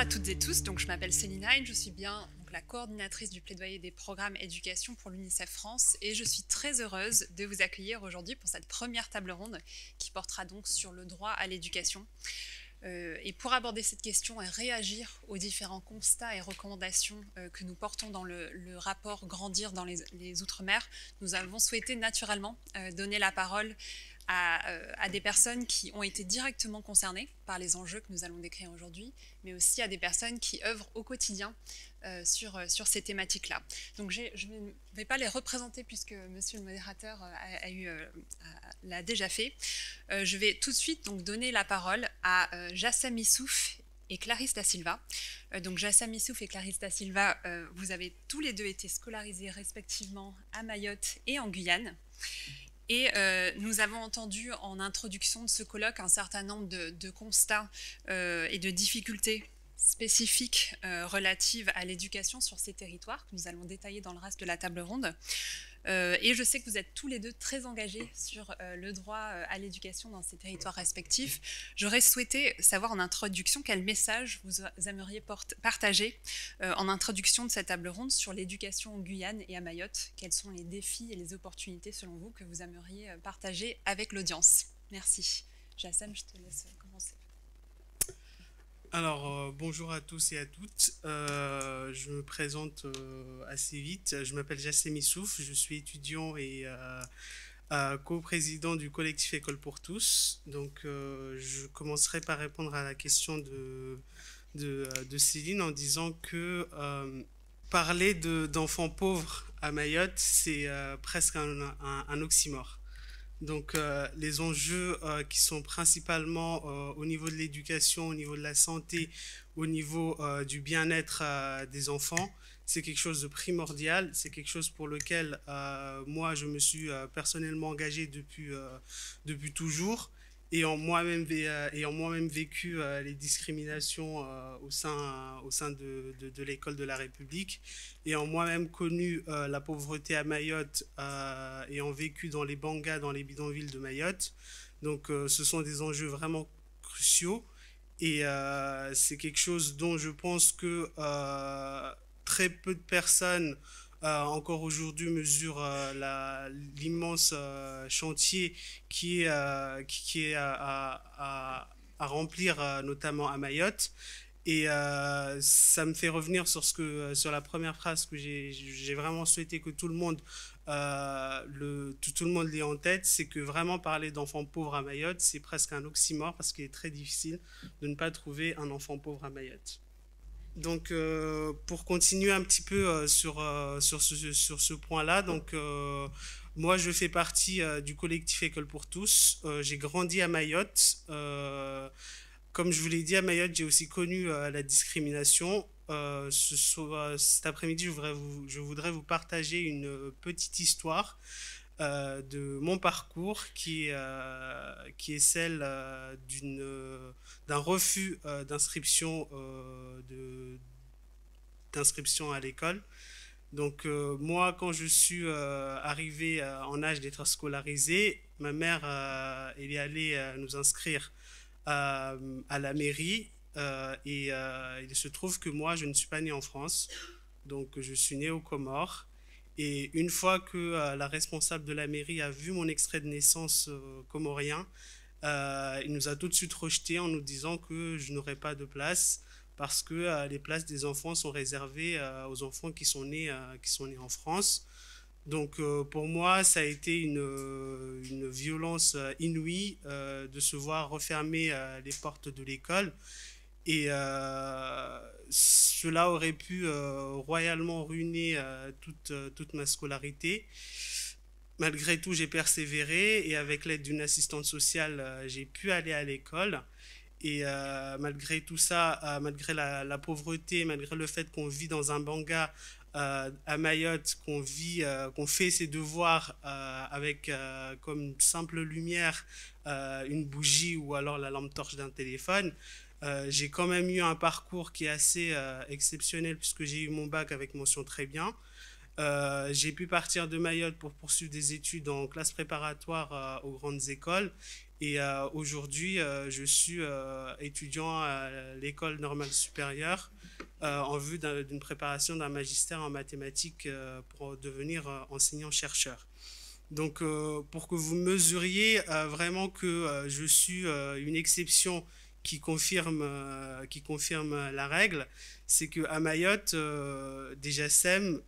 à toutes et tous, donc je m'appelle Céline Hein, je suis bien donc, la coordinatrice du plaidoyer des programmes éducation pour l'UNICEF France et je suis très heureuse de vous accueillir aujourd'hui pour cette première table ronde qui portera donc sur le droit à l'éducation. Et pour aborder cette question et réagir aux différents constats et recommandations que nous portons dans le rapport Grandir dans les Outre-mer, nous avons souhaité naturellement donner la parole à des personnes qui ont été directement concernées par les enjeux que nous allons décrire aujourd'hui, mais aussi à des personnes qui œuvrent au quotidien sur ces thématiques-là. Donc je ne vais pas les représenter puisque monsieur le modérateur l'a déjà fait. Je vais tout de suite donc donner la parole à Jassem Issouf et Clarisse Da Silva. Donc Jassem Issouf et Clarisse Da Silva, vous avez tous les deux été scolarisés respectivement à Mayotte et en Guyane. Et nous avons entendu en introduction de ce colloque un certain nombre de constats et de difficultés spécifiques relatives à l'éducation sur ces territoires que nous allons détailler dans le reste de la table ronde. Et je sais que vous êtes tous les deux très engagés sur le droit à l'éducation dans ces territoires respectifs. J'aurais souhaité savoir en introduction quel message vous aimeriez partager en introduction de cette table ronde sur l'éducation en Guyane et à Mayotte. Quels sont les défis et les opportunités selon vous que vous aimeriez partager avec l'audience? Merci. Jassem, je te laisse commencer. Alors, bonjour à tous et à toutes. Je me présente assez vite. Je m'appelle Jassem Issouf, je suis étudiant et co-président du collectif École pour tous. Donc, je commencerai par répondre à la question de Céline en disant que parler d'enfants pauvres à Mayotte, c'est presque un oxymore. Donc les enjeux qui sont principalement au niveau de l'éducation, au niveau de la santé, au niveau du bien-être des enfants, c'est quelque chose de primordial, c'est quelque chose pour lequel moi je me suis personnellement engagé depuis toujours ayant moi-même vécu les discriminations au sein de l'école de la République, ayant moi-même connu la pauvreté à Mayotte, ayant vécu dans les bangas, dans les bidonvilles de Mayotte. Donc ce sont des enjeux vraiment cruciaux et c'est quelque chose dont je pense que très peu de personnes encore aujourd'hui mesurent l'immense chantier qui est à remplir, notamment à Mayotte. Et ça me fait revenir sur la première phrase que j'ai vraiment souhaité que tout le monde tout le monde l'ait en tête, c'est que vraiment parler d'enfants pauvres à Mayotte, c'est presque un oxymore parce qu'il est très difficile de ne pas trouver un enfant pauvre à Mayotte. Donc, pour continuer un petit peu sur ce point-là, donc moi je fais partie du collectif École pour tous. J'ai grandi à Mayotte. Comme je vous l'ai dit, à Mayotte, j'ai aussi connu la discrimination. Cet après-midi, je voudrais vous partager une petite histoire de mon parcours qui est celle d'un refus d'inscription à l'école. Donc moi, quand je suis arrivé en âge d'être scolarisé, ma mère elle est allée nous inscrire à la mairie et il se trouve que moi, je ne suis pas né en France, donc je suis né aux Comores. Et une fois que la responsable de la mairie a vu mon extrait de naissance comorien, il nous a tout de suite rejeté en nous disant que je n'aurais pas de place parce que les places des enfants sont réservées aux enfants qui sont nés en France. Donc pour moi, ça a été une violence inouïe de se voir refermer les portes de l'école. Et cela aurait pu royalement ruiner toute ma scolarité. Malgré tout, j'ai persévéré et avec l'aide d'une assistante sociale, j'ai pu aller à l'école. Et malgré tout ça, malgré la pauvreté, malgré le fait qu'on vit dans un banga à Mayotte, qu'on fait ses devoirs avec comme simple lumière une bougie ou alors la lampe torche d'un téléphone, j'ai quand même eu un parcours qui est assez exceptionnel puisque j'ai eu mon bac avec mention très bien. J'ai pu partir de Mayotte pour poursuivre des études en classe préparatoire aux grandes écoles Et aujourd'hui, je suis étudiant à l'école normale supérieure en vue d'une préparation d'un magistère en mathématiques pour devenir enseignant-chercheur. Donc, pour que vous mesuriez vraiment que je suis une exception qui confirme la règle, c'est qu'à Mayotte, des JACEM,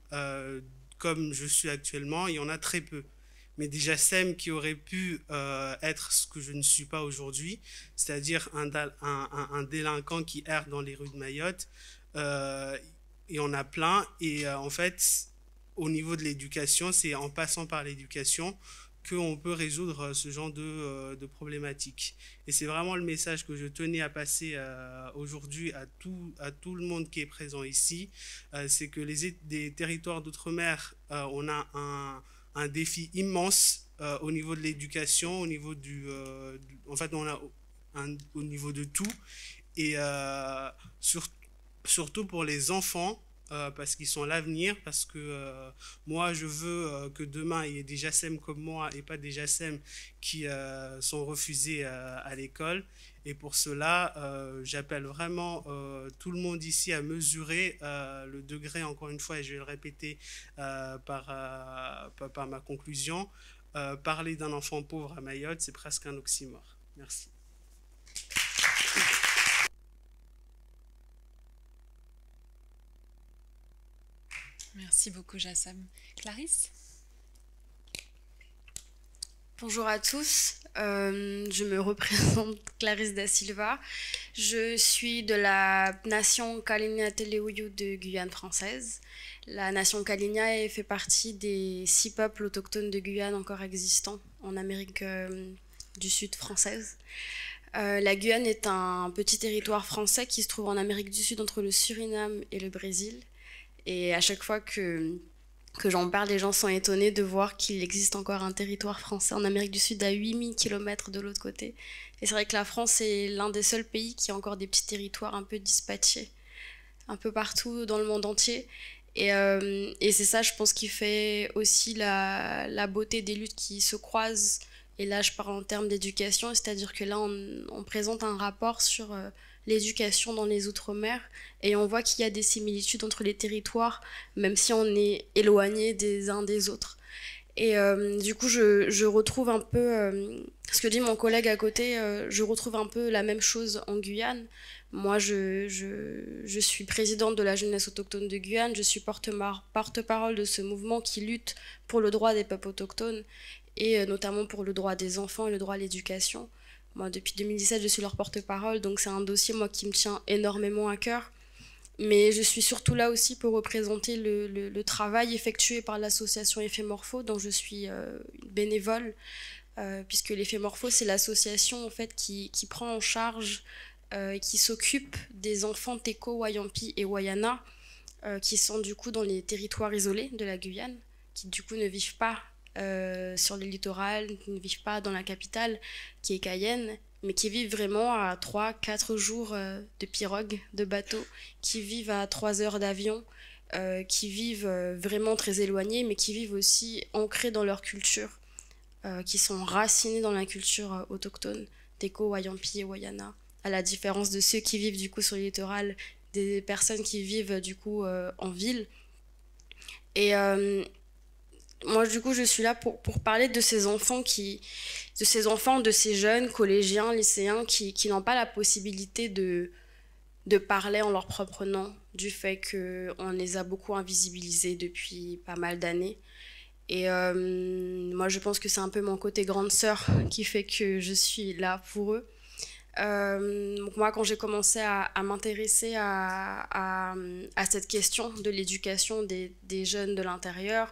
comme je suis actuellement, il y en a très peu. Mais des JACEM qui auraient pu être ce que je ne suis pas aujourd'hui, c'est-à-dire un délinquant qui erre dans les rues de Mayotte, euh, il y en a plein. Et en fait, au niveau de l'éducation, c'est en passant par l'éducation qu'on peut résoudre ce genre de problématiques. Et c'est vraiment le message que je tenais à passer aujourd'hui à tout le monde qui est présent ici. C'est que des territoires d'outre-mer, on a un défi immense au niveau de l'éducation, au niveau en fait, on a au niveau de tout. Et sur, surtout pour les enfants, parce qu'ils sont l'avenir, parce que moi je veux que demain il y ait des JACEM comme moi et pas des JACEM qui sont refusés à l'école. Et pour cela, j'appelle vraiment tout le monde ici à mesurer le degré, encore une fois, et je vais le répéter par ma conclusion. Parler d'un enfant pauvre à Mayotte, c'est presque un oxymore. Merci. Merci beaucoup, Jassam. Clarisse? Bonjour à tous, je me représente Clarisse da Silva. Je suis de la nation Kalinia-Teleuyu de Guyane française. La nation Kalinia fait partie des 6 peuples autochtones de Guyane encore existants en Amérique du Sud française. La Guyane est un petit territoire français qui se trouve en Amérique du Sud entre le Suriname et le Brésil. Et à chaque fois que j'en parle, les gens sont étonnés de voir qu'il existe encore un territoire français en Amérique du Sud à 8000 km de l'autre côté. Et c'est vrai que la France est l'un des seuls pays qui a encore des petits territoires un peu dispatchés, un peu partout dans le monde entier. Et c'est ça, je pense, qui fait aussi la beauté des luttes qui se croisent. Et là, je parle en termes d'éducation, c'est-à-dire que là, on présente un rapport sur l'éducation dans les Outre-mer, et on voit qu'il y a des similitudes entre les territoires, même si on est éloignés des uns des autres. Et du coup, je retrouve un peu ce que dit mon collègue à côté, je retrouve un peu la même chose en Guyane. Moi, je suis présidente de la jeunesse autochtone de Guyane, je suis porte-parole de ce mouvement qui lutte pour le droit des peuples autochtones, et notamment pour le droit des enfants et le droit à l'éducation. Moi, depuis 2017, je suis leur porte-parole, donc c'est un dossier, moi, qui me tient énormément à cœur. Mais je suis surtout là aussi pour représenter le travail effectué par l'association Ephémorpho, dont je suis bénévole, puisque l'Ephémorpho, c'est l'association en fait, qui prend en charge et qui s'occupe des enfants Téko, Wayampi et Wayana, qui sont du coup dans les territoires isolés de la Guyane, qui du coup ne vivent pas sur le littoral, qui ne vivent pas dans la capitale, qui est Cayenne, mais qui vivent vraiment à 3-4 jours de pirogue, de bateau, qui vivent à 3 heures d'avion, qui vivent vraiment très éloignés, mais qui vivent aussi ancrés dans leur culture, qui sont racinés dans la culture autochtone, Téko, Wayampi et Wayana, à la différence de ceux qui vivent du coup sur le littoral, des personnes qui vivent du coup en ville. Et moi, du coup, je suis là pour parler de ces enfants, de ces jeunes collégiens, lycéens qui n'ont pas la possibilité de parler en leur propre nom, du fait qu'on les a beaucoup invisibilisés depuis pas mal d'années. Et moi, je pense que c'est un peu mon côté grande sœur qui fait que je suis là pour eux. Donc moi, quand j'ai commencé à m'intéresser à cette question de l'éducation des jeunes de l'intérieur,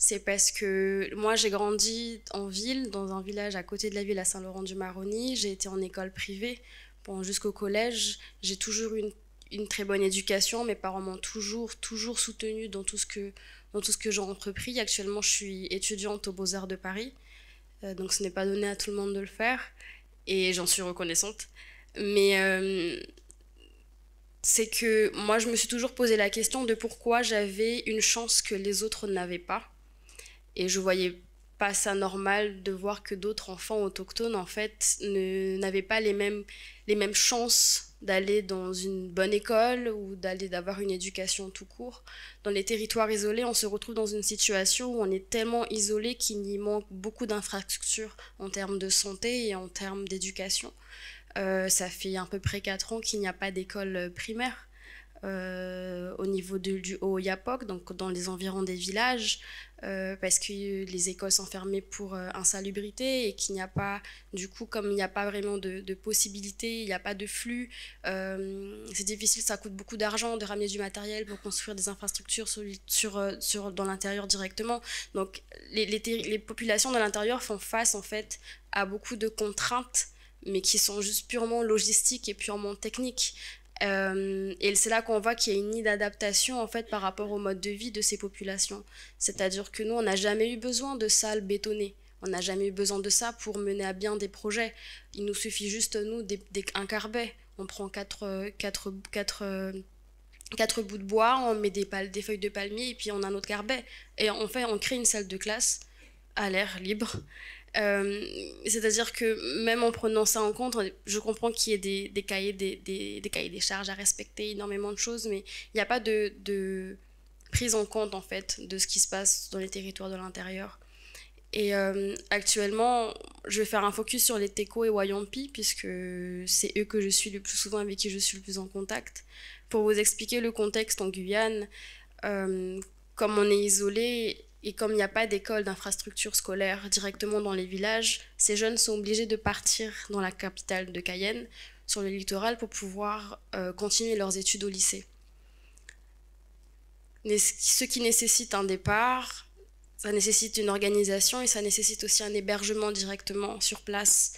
c'est parce que moi, j'ai grandi en ville, dans un village à côté de la ville, à Saint-Laurent-du-Maroni. J'ai été en école privée jusqu'au collège. J'ai toujours eu une très bonne éducation. Mes parents m'ont toujours soutenue dans tout ce que j'ai entrepris. Actuellement, je suis étudiante aux Beaux-Arts de Paris. Donc ce n'est pas donné à tout le monde de le faire. Et j'en suis reconnaissante. Mais c'est que moi, je me suis toujours posé la question de pourquoi j'avais une chance que les autres n'avaient pas. Et je voyais pas ça normal de voir que d'autres enfants autochtones, en fait, n'avaient pas les mêmes chances d'aller dans une bonne école ou d'avoir une éducation tout court. Dans les territoires isolés, on se retrouve dans une situation où on est tellement isolé qu'il y manque beaucoup d'infrastructures en termes de santé et en termes d'éducation. Ça fait à peu près 4 ans qu'il n'y a pas d'école primaire. Au niveau du Haut-Oyapock, donc dans les environs des villages, parce que les écoles sont fermées pour insalubrité et qu'il n'y a pas, du coup, comme il n'y a pas vraiment de possibilités, il n'y a pas de flux, c'est difficile, ça coûte beaucoup d'argent de ramener du matériel pour construire des infrastructures dans l'intérieur directement. Donc les populations de l'intérieur font face en fait à beaucoup de contraintes, mais qui sont juste purement logistiques et purement techniques. Et c'est là qu'on voit qu'il y a une inadaptation en fait par rapport au mode de vie de ces populations. C'est-à-dire que nous, on n'a jamais eu besoin de salles bétonnées. On n'a jamais eu besoin de ça pour mener à bien des projets. Il nous suffit juste, nous, un carbet. On prend quatre bouts de bois, on met des feuilles de palmier et puis on a notre carbet. Et on crée une salle de classe à l'air libre. C'est-à-dire que même en prenant ça en compte, je comprends qu'il y ait des cahiers des charges à respecter, énormément de choses, mais il n'y a pas de prise en compte en fait de ce qui se passe dans les territoires de l'intérieur. Et actuellement, je vais faire un focus sur les Téko et Wayampi, puisque c'est eux que je suis le plus souvent, avec qui je suis le plus en contact. Pour vous expliquer le contexte en Guyane, comme on est isolé, et comme il n'y a pas d'école, d'infrastructure scolaire directement dans les villages, ces jeunes sont obligés de partir dans la capitale de Cayenne, sur le littoral, pour pouvoir continuer leurs études au lycée. Ce qui nécessite un départ, ça nécessite une organisation et ça nécessite aussi un hébergement directement sur place.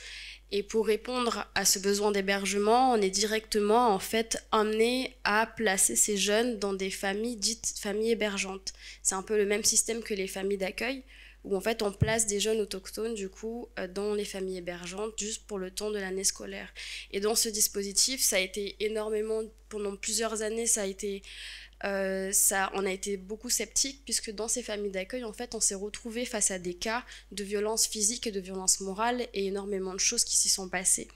Et pour répondre à ce besoin d'hébergement, on est directement en fait amené à placer ces jeunes dans des familles dites familles hébergeantes. C'est un peu le même système que les familles d'accueil, où en fait on place des jeunes autochtones du coup dans les familles hébergeantes juste pour le temps de l'année scolaire. Et dans ce dispositif, ça a été énormément, pendant plusieurs années, on a été beaucoup sceptiques, puisque dans ces familles d'accueil, en fait, on s'est retrouvé face à des cas de violence physique et de violence morale et énormément de choses qui s'y sont passées.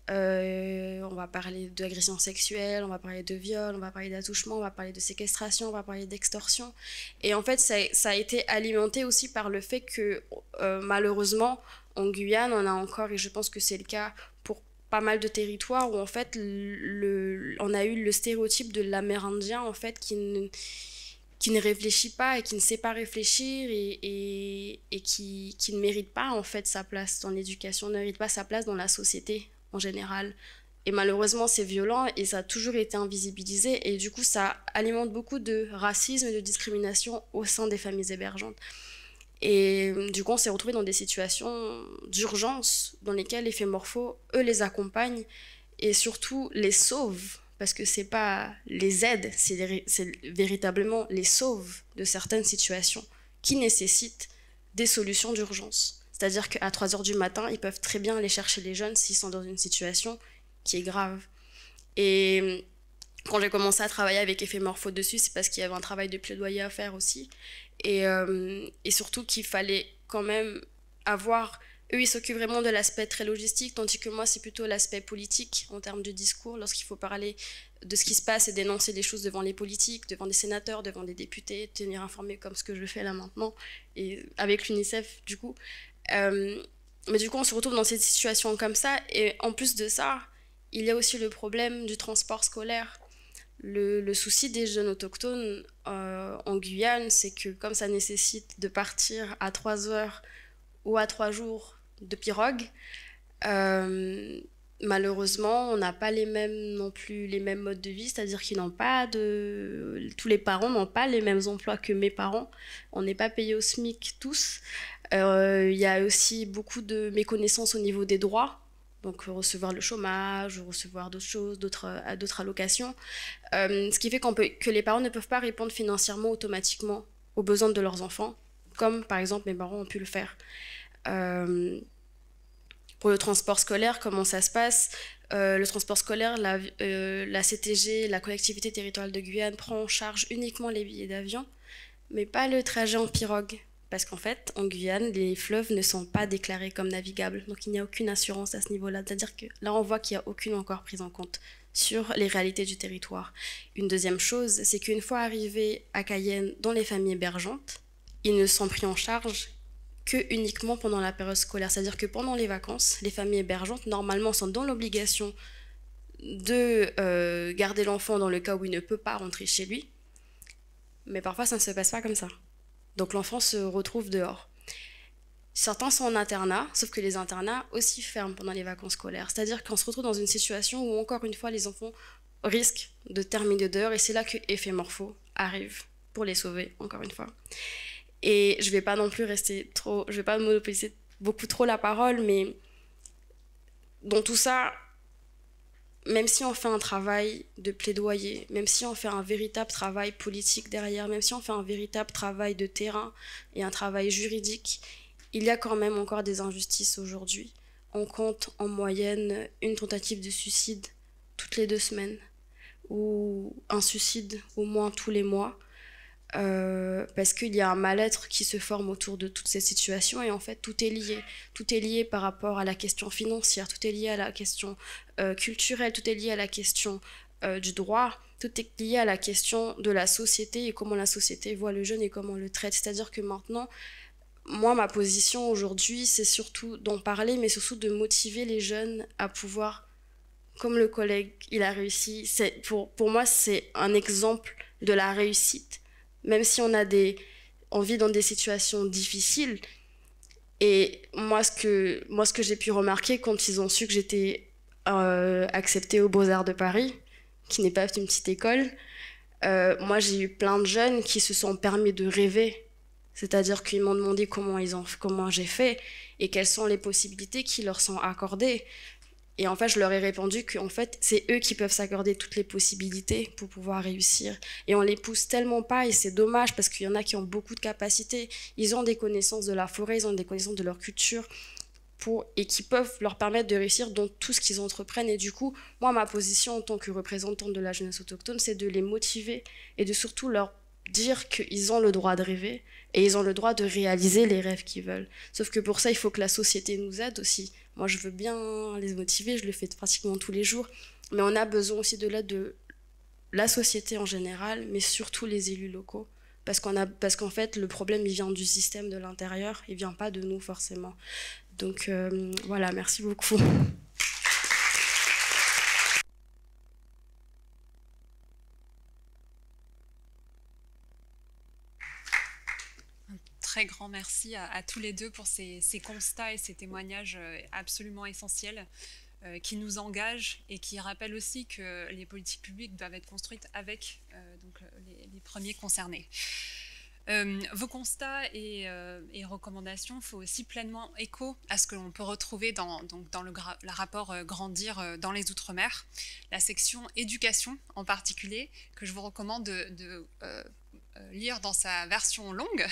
On va parler d'agression sexuelle, on va parler de viol, on va parler d'attouchement, on va parler de séquestration, on va parler d'extorsion. Et en fait, ça a été alimenté aussi par le fait que, malheureusement, en Guyane, on a encore, et je pense que c'est le cas pour pas mal de territoires, où en fait on a eu le stéréotype de l'Amérindien en fait qui ne réfléchit pas et qui ne sait pas réfléchir et qui ne mérite pas en fait sa place dans l'éducation, ne mérite pas sa place dans la société en général. Et malheureusement c'est violent et ça a toujours été invisibilisé, et du coup ça alimente beaucoup de racisme et de discrimination au sein des familles hébergeantes. Et du coup, on s'est retrouvés dans des situations d'urgence dans lesquelles les Fémorphos, eux, les accompagnent et surtout les sauvent, parce que c'est pas les aides, c'est véritablement les sauvent de certaines situations qui nécessitent des solutions d'urgence. C'est-à-dire qu'à 3h du matin, ils peuvent très bien aller chercher les jeunes s'ils sont dans une situation qui est grave. Et quand j'ai commencé à travailler avec Éphémorpho dessus, c'est parce qu'il y avait un travail de plaidoyer à faire aussi. Et surtout qu'il fallait quand même avoir... Eux, ils s'occupent vraiment de l'aspect très logistique, tandis que moi, c'est plutôt l'aspect politique en termes de discours, lorsqu'il faut parler de ce qui se passe et dénoncer des choses devant les politiques, devant des sénateurs, devant des députés, tenir informés comme ce que je fais là maintenant, et avec l'UNICEF, du coup. Mais du coup, on se retrouve dans cette situation comme ça, et en plus de ça, il y a aussi le problème du transport scolaire. Le souci des jeunes autochtones en Guyane, c'est que comme ça nécessite de partir à 3 heures ou à 3 jours de pirogue, malheureusement, on n'a pas non plus les mêmes modes de vie, c'est-à-dire qu'ils n'ont pas tous les parents n'ont pas les mêmes emplois que mes parents. On n'est pas payés au SMIC tous. Il y a aussi beaucoup de méconnaissance au niveau des droits. Donc recevoir le chômage, recevoir d'autres choses, d'autres allocations. Ce qui fait que les parents ne peuvent pas répondre financièrement automatiquement aux besoins de leurs enfants, comme par exemple mes parents ont pu le faire. Pour le transport scolaire, comment ça se passe? Le transport scolaire, la CTG, la collectivité territoriale de Guyane, prend en charge uniquement les billets d'avion, mais pas le trajet en pirogue. Parce qu'en fait, en Guyane, les fleuves ne sont pas déclarés comme navigables. Donc il n'y a aucune assurance à ce niveau-là. C'est-à-dire que là, on voit qu'il n'y a aucune encore prise en compte sur les réalités du territoire. Une deuxième chose, c'est qu'une fois arrivés à Cayenne dans les familles hébergeantes, ils ne sont pris en charge que uniquement pendant la période scolaire. C'est-à-dire que pendant les vacances, les familles hébergeantes, normalement, sont dans l'obligation de garder l'enfant dans le cas où il ne peut pas rentrer chez lui. Mais parfois, ça ne se passe pas comme ça. Donc l'enfant se retrouve dehors. Certains sont en internat, sauf que les internats aussi ferment pendant les vacances scolaires. C'est-à-dire qu'on se retrouve dans une situation où, encore une fois, les enfants risquent de terminer dehors, et c'est là que Effet Morpho arrive pour les sauver, encore une fois. Et je vais pas non plus je vais pas monopoliser beaucoup trop la parole, mais dans tout ça, même si on fait un travail de plaidoyer, même si on fait un véritable travail politique derrière, même si on fait un véritable travail de terrain et un travail juridique, il y a quand même encore des injustices aujourd'hui. On compte en moyenne une tentative de suicide toutes les 2 semaines, ou un suicide au moins tous les mois, parce qu'il y a un mal-être qui se forme autour de toutes ces situations, et en fait tout est lié. Tout est lié par rapport à la question financière, tout est lié à la question culturelle, tout est lié à la question du droit, tout est lié à la question de la société et comment la société voit le jeune et comment on le traite. C'est-à-dire que maintenant, moi, ma position aujourd'hui, c'est surtout d'en parler, mais surtout de motiver les jeunes à pouvoir, comme le collègue, il a réussi. Pour moi, c'est un exemple de la réussite. Même si on vit dans des situations difficiles. Et moi, ce que j'ai pu remarquer quand ils ont su que j'étais acceptée aux Beaux-Arts de Paris, qui n'est pas une petite école, moi, j'ai eu plein de jeunes qui se sont permis de rêver. C'est-à-dire qu'ils m'ont demandé comment j'ai fait et quelles sont les possibilités qui leur sont accordées. Et en fait, je leur ai répondu que fait, c'est eux qui peuvent s'accorder toutes les possibilités pour pouvoir réussir. Et on les pousse tellement pas, et c'est dommage parce qu'il y en a qui ont beaucoup de capacités. Ils ont des connaissances de la forêt, ils ont des connaissances de leur culture, et qui peuvent leur permettre de réussir dans tout ce qu'ils entreprennent. Et du coup, moi, ma position en tant que représentante de la jeunesse autochtone, c'est de les motiver et de surtout leur dire qu'ils ont le droit de rêver et ils ont le droit de réaliser les rêves qu'ils veulent. Sauf que pour ça, il faut que la société nous aide aussi. Moi, je veux bien les motiver, je le fais pratiquement tous les jours, mais on a besoin aussi de l'aide de la société en général, mais surtout les élus locaux. Parce qu'en fait, le problème, il vient du système de l'intérieur, il vient pas de nous forcément. Donc voilà, merci beaucoup. Très grand merci à tous les deux pour ces constats et ces témoignages absolument essentiels qui nous engagent et qui rappellent aussi que les politiques publiques doivent être construites avec les premiers concernés. Vos constats et recommandations font aussi pleinement écho à ce que l'on peut retrouver dans le rapport Grandir dans les Outre-mer, la section éducation en particulier, que je vous recommande de lire dans sa version longue,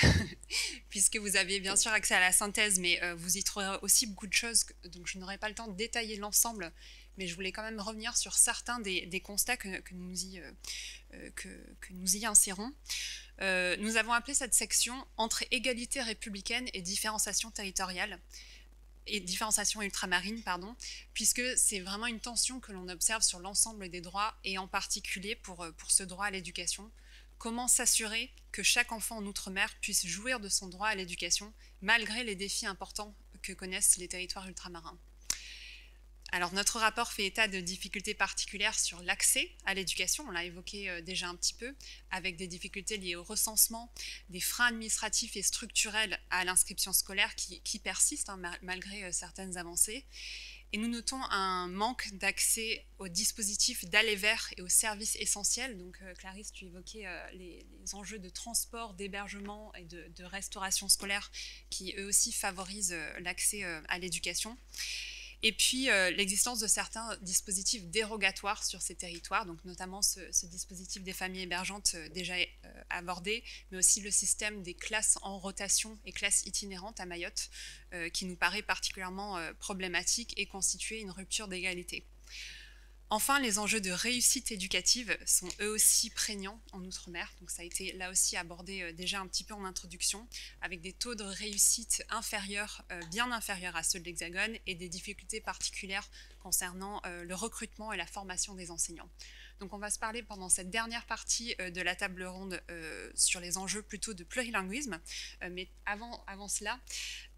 puisque vous avez bien sûr accès à la synthèse, mais vous y trouverez aussi beaucoup de choses, donc je n'aurai pas le temps de détailler l'ensemble, mais je voulais quand même revenir sur certains des constats que nous y insérons. Nous avons appelé cette section « Entre égalité républicaine et différenciation territoriale » et différenciation ultramarine, puisque c'est vraiment une tension que l'on observe sur l'ensemble des droits, et en particulier pour ce droit à l'éducation. Comment s'assurer que chaque enfant en Outre-mer puisse jouir de son droit à l'éducation, malgré les défis importants que connaissent les territoires ultramarins? Alors, notre rapport fait état de difficultés particulières sur l'accès à l'éducation, on l'a évoqué déjà un petit peu, avec des difficultés liées au recensement, des freins administratifs et structurels à l'inscription scolaire qui persistent malgré certaines avancées. Et nous notons un manque d'accès aux dispositifs d'aller vers et aux services essentiels. Donc, Clarisse, tu évoquais les enjeux de transport, d'hébergement et de restauration scolaire qui, eux aussi, favorisent l'accès à l'éducation. Et puis, l'existence de certains dispositifs dérogatoires sur ces territoires, donc notamment ce dispositif des familles hébergeantes déjà abordé, mais aussi le système des classes en rotation et classes itinérantes à Mayotte, qui nous paraît particulièrement problématique et constituer une rupture d'égalité. Enfin, les enjeux de réussite éducative sont eux aussi prégnants en Outre-mer. Donc ça a été là aussi abordé déjà un petit peu en introduction, avec des taux de réussite inférieurs, bien inférieurs à ceux de l'Hexagone, et des difficultés particulières concernant le recrutement et la formation des enseignants. Donc on va se parler pendant cette dernière partie de la table ronde sur les enjeux plutôt de plurilinguisme. Mais avant cela,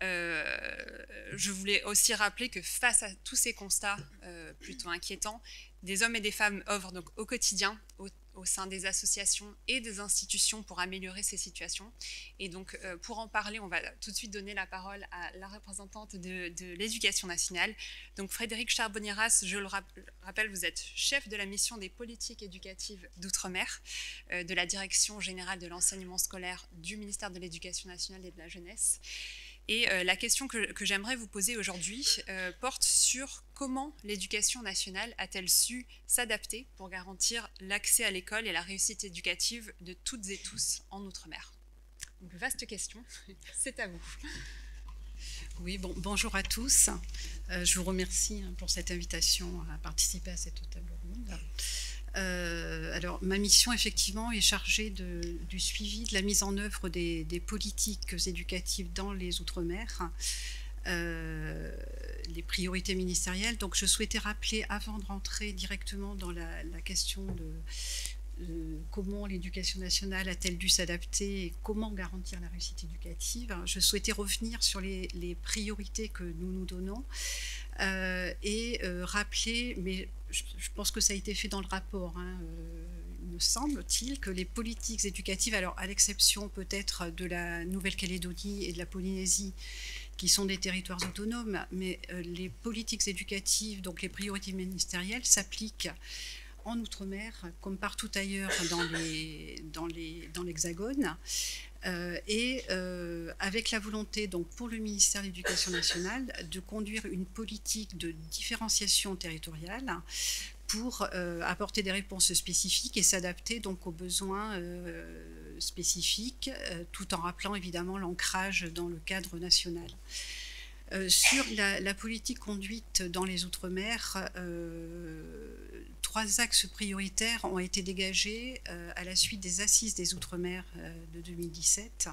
je voulais aussi rappeler que face à tous ces constats plutôt inquiétants, des hommes et des femmes œuvrent donc au quotidien au sein des associations et des institutions pour améliorer ces situations. Et donc, pour en parler, on va tout de suite donner la parole à la représentante de l'Éducation nationale. Donc, Frédérique Charbonnieras, je le rappelle, vous êtes chef de la mission des politiques éducatives d'Outre-mer, de la Direction générale de l'enseignement scolaire du ministère de l'Éducation nationale et de la jeunesse. Et la question que j'aimerais vous poser aujourd'hui porte sur comment l'éducation nationale a-t-elle su s'adapter pour garantir l'accès à l'école et la réussite éducative de toutes et tous en Outre-mer. Donc, vaste question, c'est à vous. Oui, bonjour à tous. Je vous remercie pour cette invitation à participer à cette table ronde. Alors, ma mission, effectivement, est chargée du suivi de la mise en œuvre des politiques éducatives dans les Outre-mer, les priorités ministérielles. Donc, je souhaitais rappeler, avant de rentrer directement dans la question de comment l'éducation nationale a-t-elle dû s'adapter et comment garantir la réussite éducative, je souhaitais revenir sur les priorités que nous nous donnons et rappeler, mais je pense que ça a été fait dans le rapport, il me semble-t-il, que les politiques éducatives, alors à l'exception peut-être de la Nouvelle-Calédonie et de la Polynésie, qui sont des territoires autonomes, mais les politiques éducatives, donc les priorités ministérielles, s'appliquent en Outre-mer, comme partout ailleurs dans l'Hexagone, et avec la volonté, donc, pour le ministère de l'Éducation nationale, de conduire une politique de différenciation territoriale pour apporter des réponses spécifiques et s'adapter donc aux besoins spécifiques, tout en rappelant évidemment l'ancrage dans le cadre national. Sur la politique conduite dans les Outre-mer, 3 axes prioritaires ont été dégagés à la suite des Assises des Outre-mer de 2017,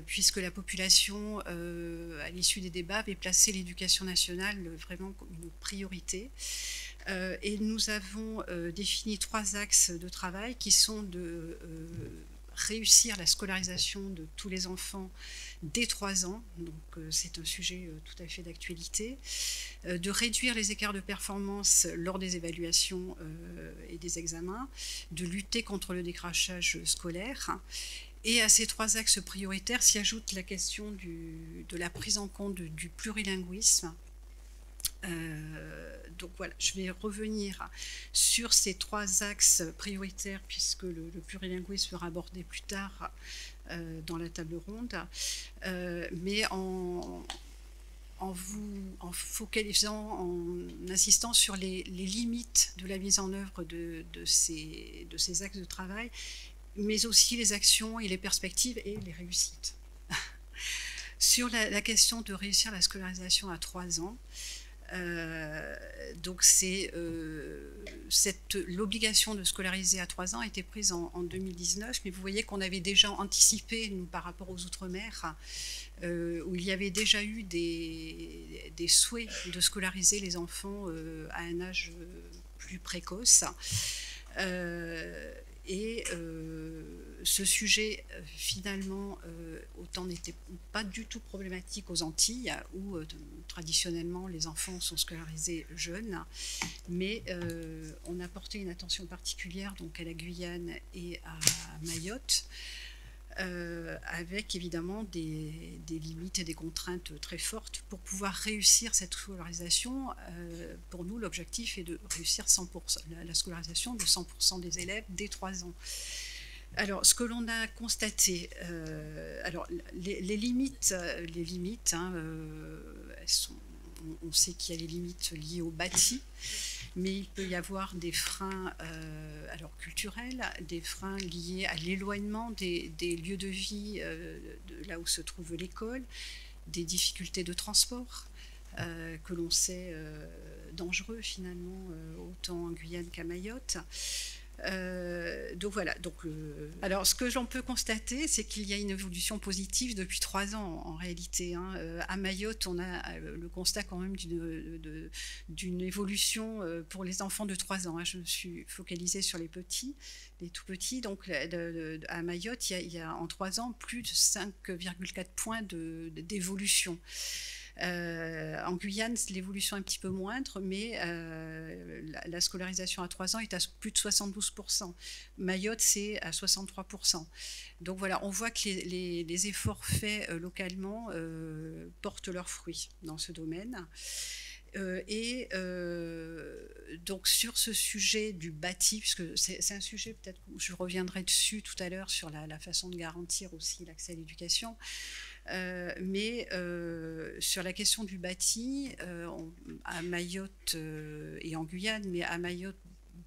puisque la population, à l'issue des débats, avait placé l'éducation nationale vraiment comme une priorité. Et nous avons défini 3 axes de travail qui sont de réussir la scolarisation de tous les enfants dès 3 ans, donc c'est un sujet tout à fait d'actualité, de réduire les écarts de performance lors des évaluations et des examens, de lutter contre le décrochage scolaire. Et à ces 3 axes prioritaires s'y ajoute la question de la prise en compte du plurilinguisme. Donc voilà, je vais revenir sur ces 3 axes prioritaires puisque le plurilinguisme sera abordé plus tard dans la table ronde, mais en focalisant, en insistant sur les limites de la mise en œuvre de ces axes de travail, mais aussi les actions et les perspectives et les réussites. Sur la question de réussir la scolarisation à 3 ans, donc l'obligation de scolariser à 3 ans a été prise en 2019, mais vous voyez qu'on avait déjà anticipé, nous, par rapport aux Outre-mer, où il y avait déjà eu des souhaits de scolariser les enfants à un âge plus précoce. Et ce sujet, finalement, autant n'était pas du tout problématique aux Antilles, où traditionnellement les enfants sont scolarisés jeunes, mais on a porté une attention particulière donc à la Guyane et à Mayotte, avec évidemment des limites et des contraintes très fortes pour pouvoir réussir cette scolarisation. Pour nous, l'objectif est de réussir 100%, la scolarisation de 100% des élèves dès 3 ans. Alors, ce que l'on a constaté, alors les limites, hein, elles sont, on sait qu'il y a les limites liées au bâti, mais il peut y avoir des freins alors culturels, des freins liés à l'éloignement des lieux de vie de là où se trouve l'école, des difficultés de transport, que l'on sait dangereux finalement, autant en Guyane qu'à Mayotte. Donc voilà. Alors, ce que l'on peut constater, c'est qu'il y a une évolution positive depuis 3 ans en réalité. À Mayotte, on a le constat quand même d'une évolution pour les enfants de 3 ans. Je me suis focalisée sur les tout petits. Donc, à Mayotte, il y a en 3 ans plus de 5,4 points d'évolution. En Guyane, l'évolution est un petit peu moindre, mais la scolarisation à 3 ans est à plus de 72%. Mayotte, c'est à 63%. Donc voilà, on voit que les efforts faits localement portent leurs fruits dans ce domaine. Donc sur ce sujet du bâti, puisque c'est un sujet, peut-être que je reviendrai dessus tout à l'heure sur la façon de garantir aussi l'accès à l'éducation, mais sur la question du bâti, à Mayotte et en Guyane, mais à Mayotte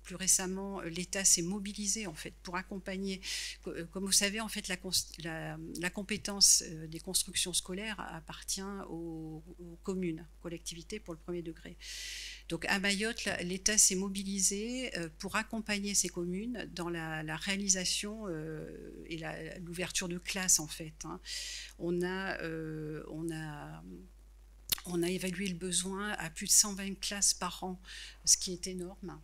plus récemment, l'État s'est mobilisé en fait pour accompagner. Comme vous savez, en fait, la compétence des constructions scolaires appartient aux communes, collectivités pour le premier degré. Donc à Mayotte, l'État s'est mobilisé pour accompagner ces communes dans la réalisation et l'ouverture de classes en fait. On a évalué le besoin à plus de 120 classes par an, ce qui est énorme,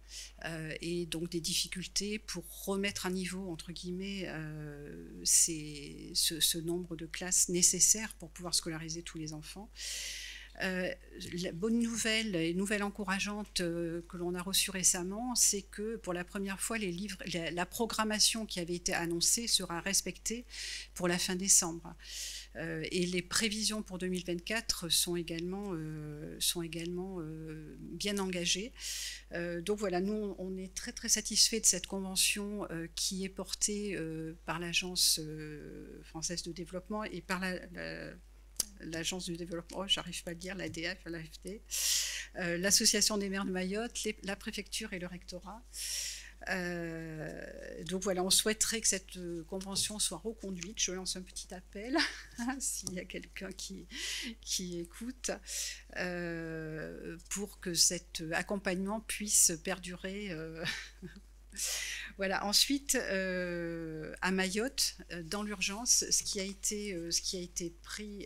et donc des difficultés pour remettre à niveau, entre guillemets, ce nombre de classes nécessaires pour pouvoir scolariser tous les enfants. La bonne nouvelle et nouvelle encourageante que l'on a reçue récemment, c'est que pour la première fois, la programmation qui avait été annoncée sera respectée pour la fin décembre. Et les prévisions pour 2024 sont également bien engagées. Donc voilà, nous, on est très très satisfaits de cette convention qui est portée par l'Agence française de développement et par l'Agence du développement, j'arrive pas à le dire, l'ADF, l'AFD, l'Association des maires de Mayotte, la préfecture et le rectorat. Donc voilà, on souhaiterait que cette convention soit reconduite. Je lance un petit appel s'il y a quelqu'un qui écoute pour que cet accompagnement puisse perdurer. Voilà. Ensuite, à Mayotte, dans l'urgence, ce qui a été pris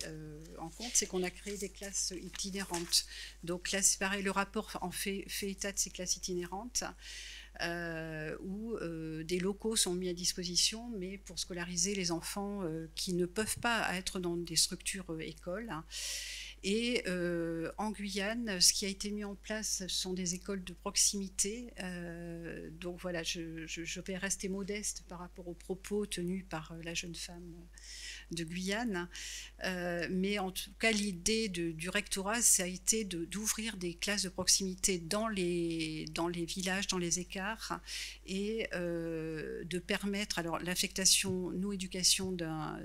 en compte, c'est qu'on a créé des classes itinérantes. Donc là, c'est pareil, le rapport en fait état de ces classes itinérantes. Où des locaux sont mis à disposition, mais pour scolariser les enfants qui ne peuvent pas être dans des structures écoles. Et en Guyane, ce qui a été mis en place, ce sont des écoles de proximité. Donc voilà, je vais rester modeste par rapport aux propos tenus par la jeune femme de Guyane. Mais en tout cas, l'idée du rectorat, ça a été d'ouvrir des classes de proximité dans les villages, dans les écarts, et de permettre alors l'affectation, nous, éducation d'un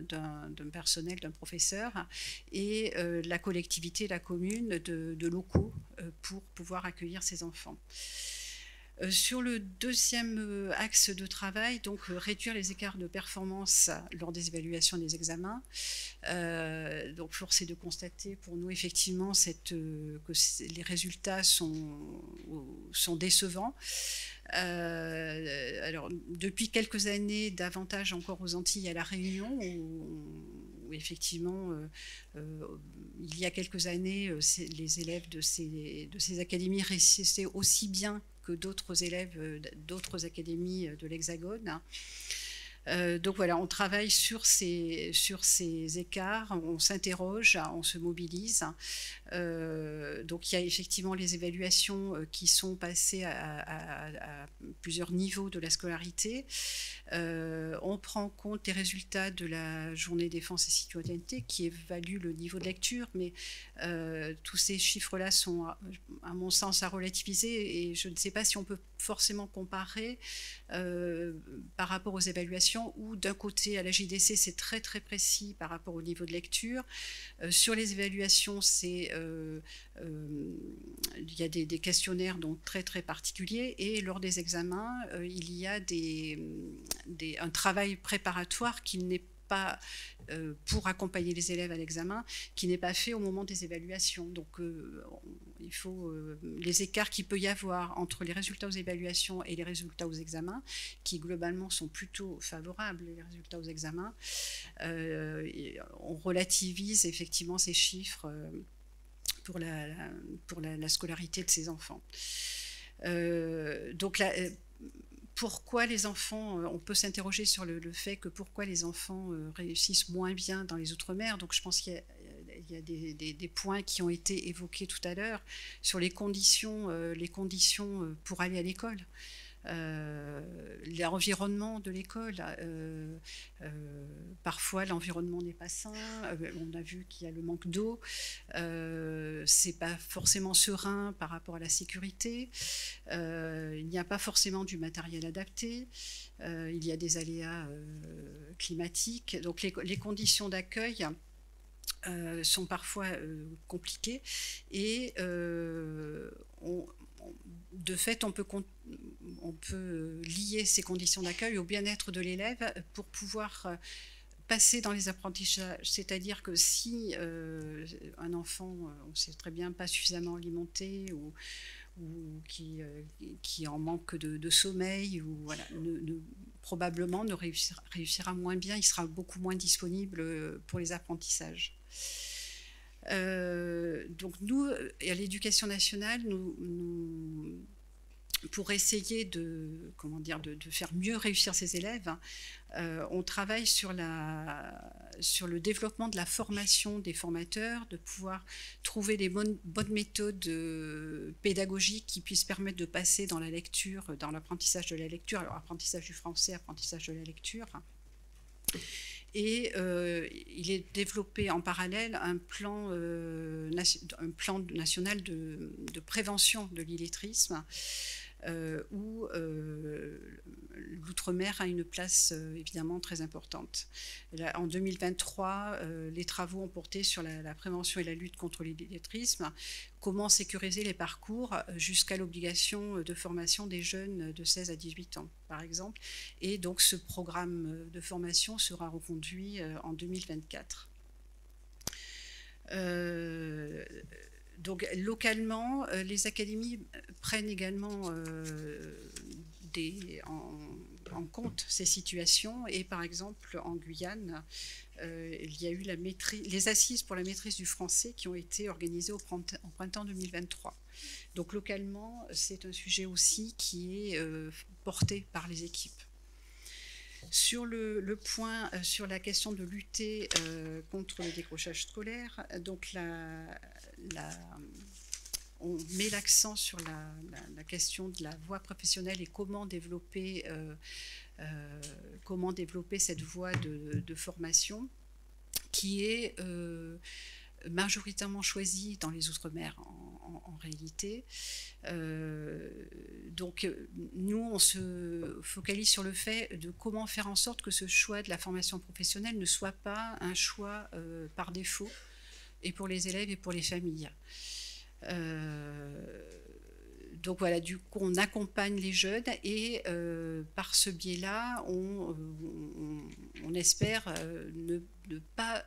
personnel, d'un professeur, et la collectivité, la commune, de locaux pour pouvoir accueillir ces enfants. Sur le deuxième axe de travail, donc réduire les écarts de performance lors des évaluations des examens. Donc force est de constater pour nous effectivement que les résultats sont décevants. Alors depuis quelques années, davantage encore aux Antilles et à La Réunion, où effectivement, il y a quelques années, les élèves de ces académies réussissaient aussi bien que d'autres élèves d'autres académies de l'Hexagone. Donc voilà, on travaille sur ces écarts, on s'interroge, on se mobilise. Donc il y a effectivement les évaluations qui sont passées à plusieurs niveaux de la scolarité. On prend en compte les résultats de la journée défense et citoyenneté qui évalue le niveau de lecture, mais tous ces chiffres-là sont, à mon sens, à relativiser, et je ne sais pas si on peut forcément comparer par rapport aux évaluations où d'un côté à la JDC c'est très très précis par rapport au niveau de lecture. Sur les évaluations, il y a des questionnaires donc très très particuliers, et lors des examens il y a un travail préparatoire qui n'est pour accompagner les élèves à l'examen, qui n'est pas fait au moment des évaluations. Donc il faut les écarts qu'il peut y avoir entre les résultats aux évaluations et les résultats aux examens, qui globalement sont plutôt favorables, les résultats aux examens, on relativise effectivement ces chiffres pour la scolarité de ces enfants. Donc pourquoi les enfants, on peut s'interroger sur le fait que pourquoi les enfants réussissent moins bien dans les Outre-mer. Donc je pense qu'il y a des points qui ont été évoqués tout à l'heure sur les conditions pour aller à l'école. L'environnement de l'école, parfois l'environnement n'est pas sain, on a vu qu'il y a le manque d'eau, c'est pas forcément serein par rapport à la sécurité, il n'y a pas forcément du matériel adapté, il y a des aléas climatiques, donc les conditions d'accueil sont parfois compliquées et de fait, on peut lier ces conditions d'accueil au bien-être de l'élève pour pouvoir passer dans les apprentissages. C'est-à-dire que si un enfant, on sait très bien, pas suffisamment alimenté ou qui en manque de sommeil, ou voilà, probablement ne réussira moins bien, il sera beaucoup moins disponible pour les apprentissages. Donc nous, à l'Éducation nationale, pour essayer de faire mieux réussir ces élèves, on travaille sur le développement de la formation des formateurs, de pouvoir trouver les bonnes méthodes pédagogiques qui puissent permettre de passer dans la lecture, dans l'apprentissage de la lecture, alors apprentissage du français, apprentissage de la lecture. Et il est développé en parallèle un plan national de prévention de l'illettrisme, où l'outre-mer a une place évidemment très importante. Là, en 2023, les travaux ont porté sur la prévention et la lutte contre l'illettrisme, comment sécuriser les parcours jusqu'à l'obligation de formation des jeunes de 16 à 18 ans, par exemple. Et donc ce programme de formation sera reconduit en 2024. Donc localement, les académies prennent également en compte ces situations, et par exemple en Guyane, il y a eu les assises pour la maîtrise du français qui ont été organisées au printemps 2023. Donc localement, c'est un sujet aussi qui est porté par les équipes. Sur le point, sur la question de lutter contre le décrochage scolaire, donc on met l'accent sur la question de la voie professionnelle et comment développer cette voie de formation qui est majoritairement choisie dans les Outre-mer en réalité. Donc nous, on se focalise sur le fait de comment faire en sorte que ce choix de la formation professionnelle ne soit pas un choix par défaut, et pour les élèves et pour les familles. Donc voilà, du coup, on accompagne les jeunes et par ce biais-là, on espère ne pas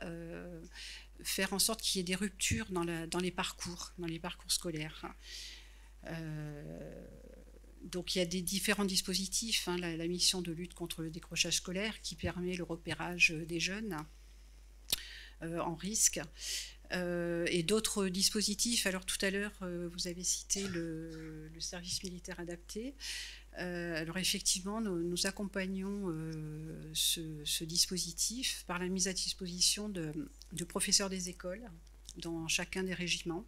faire en sorte qu'il y ait des ruptures dans les parcours scolaires. Donc il y a des différents dispositifs, hein, la mission de lutte contre le décrochage scolaire qui permet le repérage des jeunes en risque. Et d'autres dispositifs. Alors tout à l'heure, vous avez cité le service militaire adapté. Alors effectivement, nous accompagnons ce dispositif par la mise à disposition de professeurs des écoles dans chacun des régiments.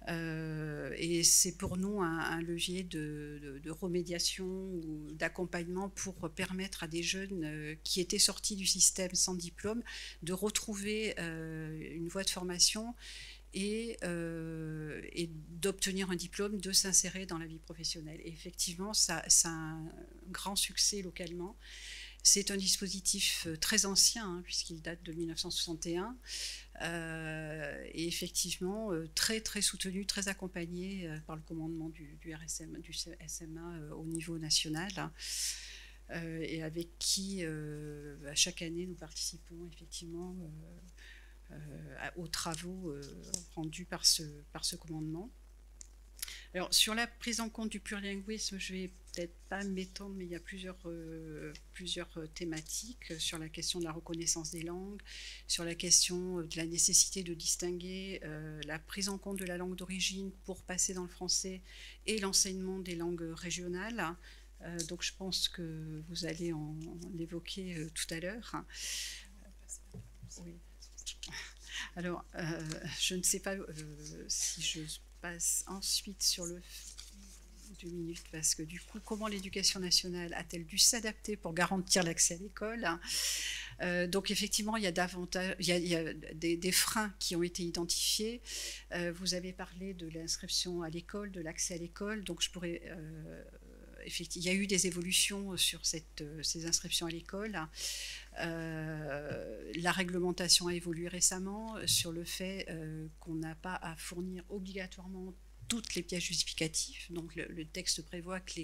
Et c'est pour nous un levier de remédiation ou d'accompagnement pour permettre à des jeunes qui étaient sortis du système sans diplôme de retrouver une voie de formation et d'obtenir un diplôme, de s'insérer dans la vie professionnelle. Et effectivement, ça a un grand succès localement. C'est un dispositif très ancien, hein, puisqu'il date de 1961, et effectivement très, très soutenu, très accompagné par le commandement du RSM, du SMA au niveau national. et avec qui, chaque année, nous participons effectivement aux travaux rendus par ce commandement. Alors, sur la prise en compte du plurilinguisme, je vais peut-être pas m'étendre, mais il y a plusieurs thématiques sur la question de la reconnaissance des langues, sur la question de la nécessité de distinguer la prise en compte de la langue d'origine pour passer dans le français et l'enseignement des langues régionales. Donc, je pense que vous allez en évoquer tout à l'heure. Oui. Alors, je ne sais pas si je passe ensuite sur le 2 minutes, parce que du coup, comment l'éducation nationale a-t-elle dû s'adapter pour garantir l'accès à l'école? Donc effectivement, il y a des freins qui ont été identifiés. Vous avez parlé de l'inscription à l'école, de l'accès à l'école, donc je pourrais... il y a eu des évolutions sur ces inscriptions à l'école. La réglementation a évolué récemment sur le fait qu'on n'a pas à fournir obligatoirement toutes les pièces justificatives. Donc le texte prévoit que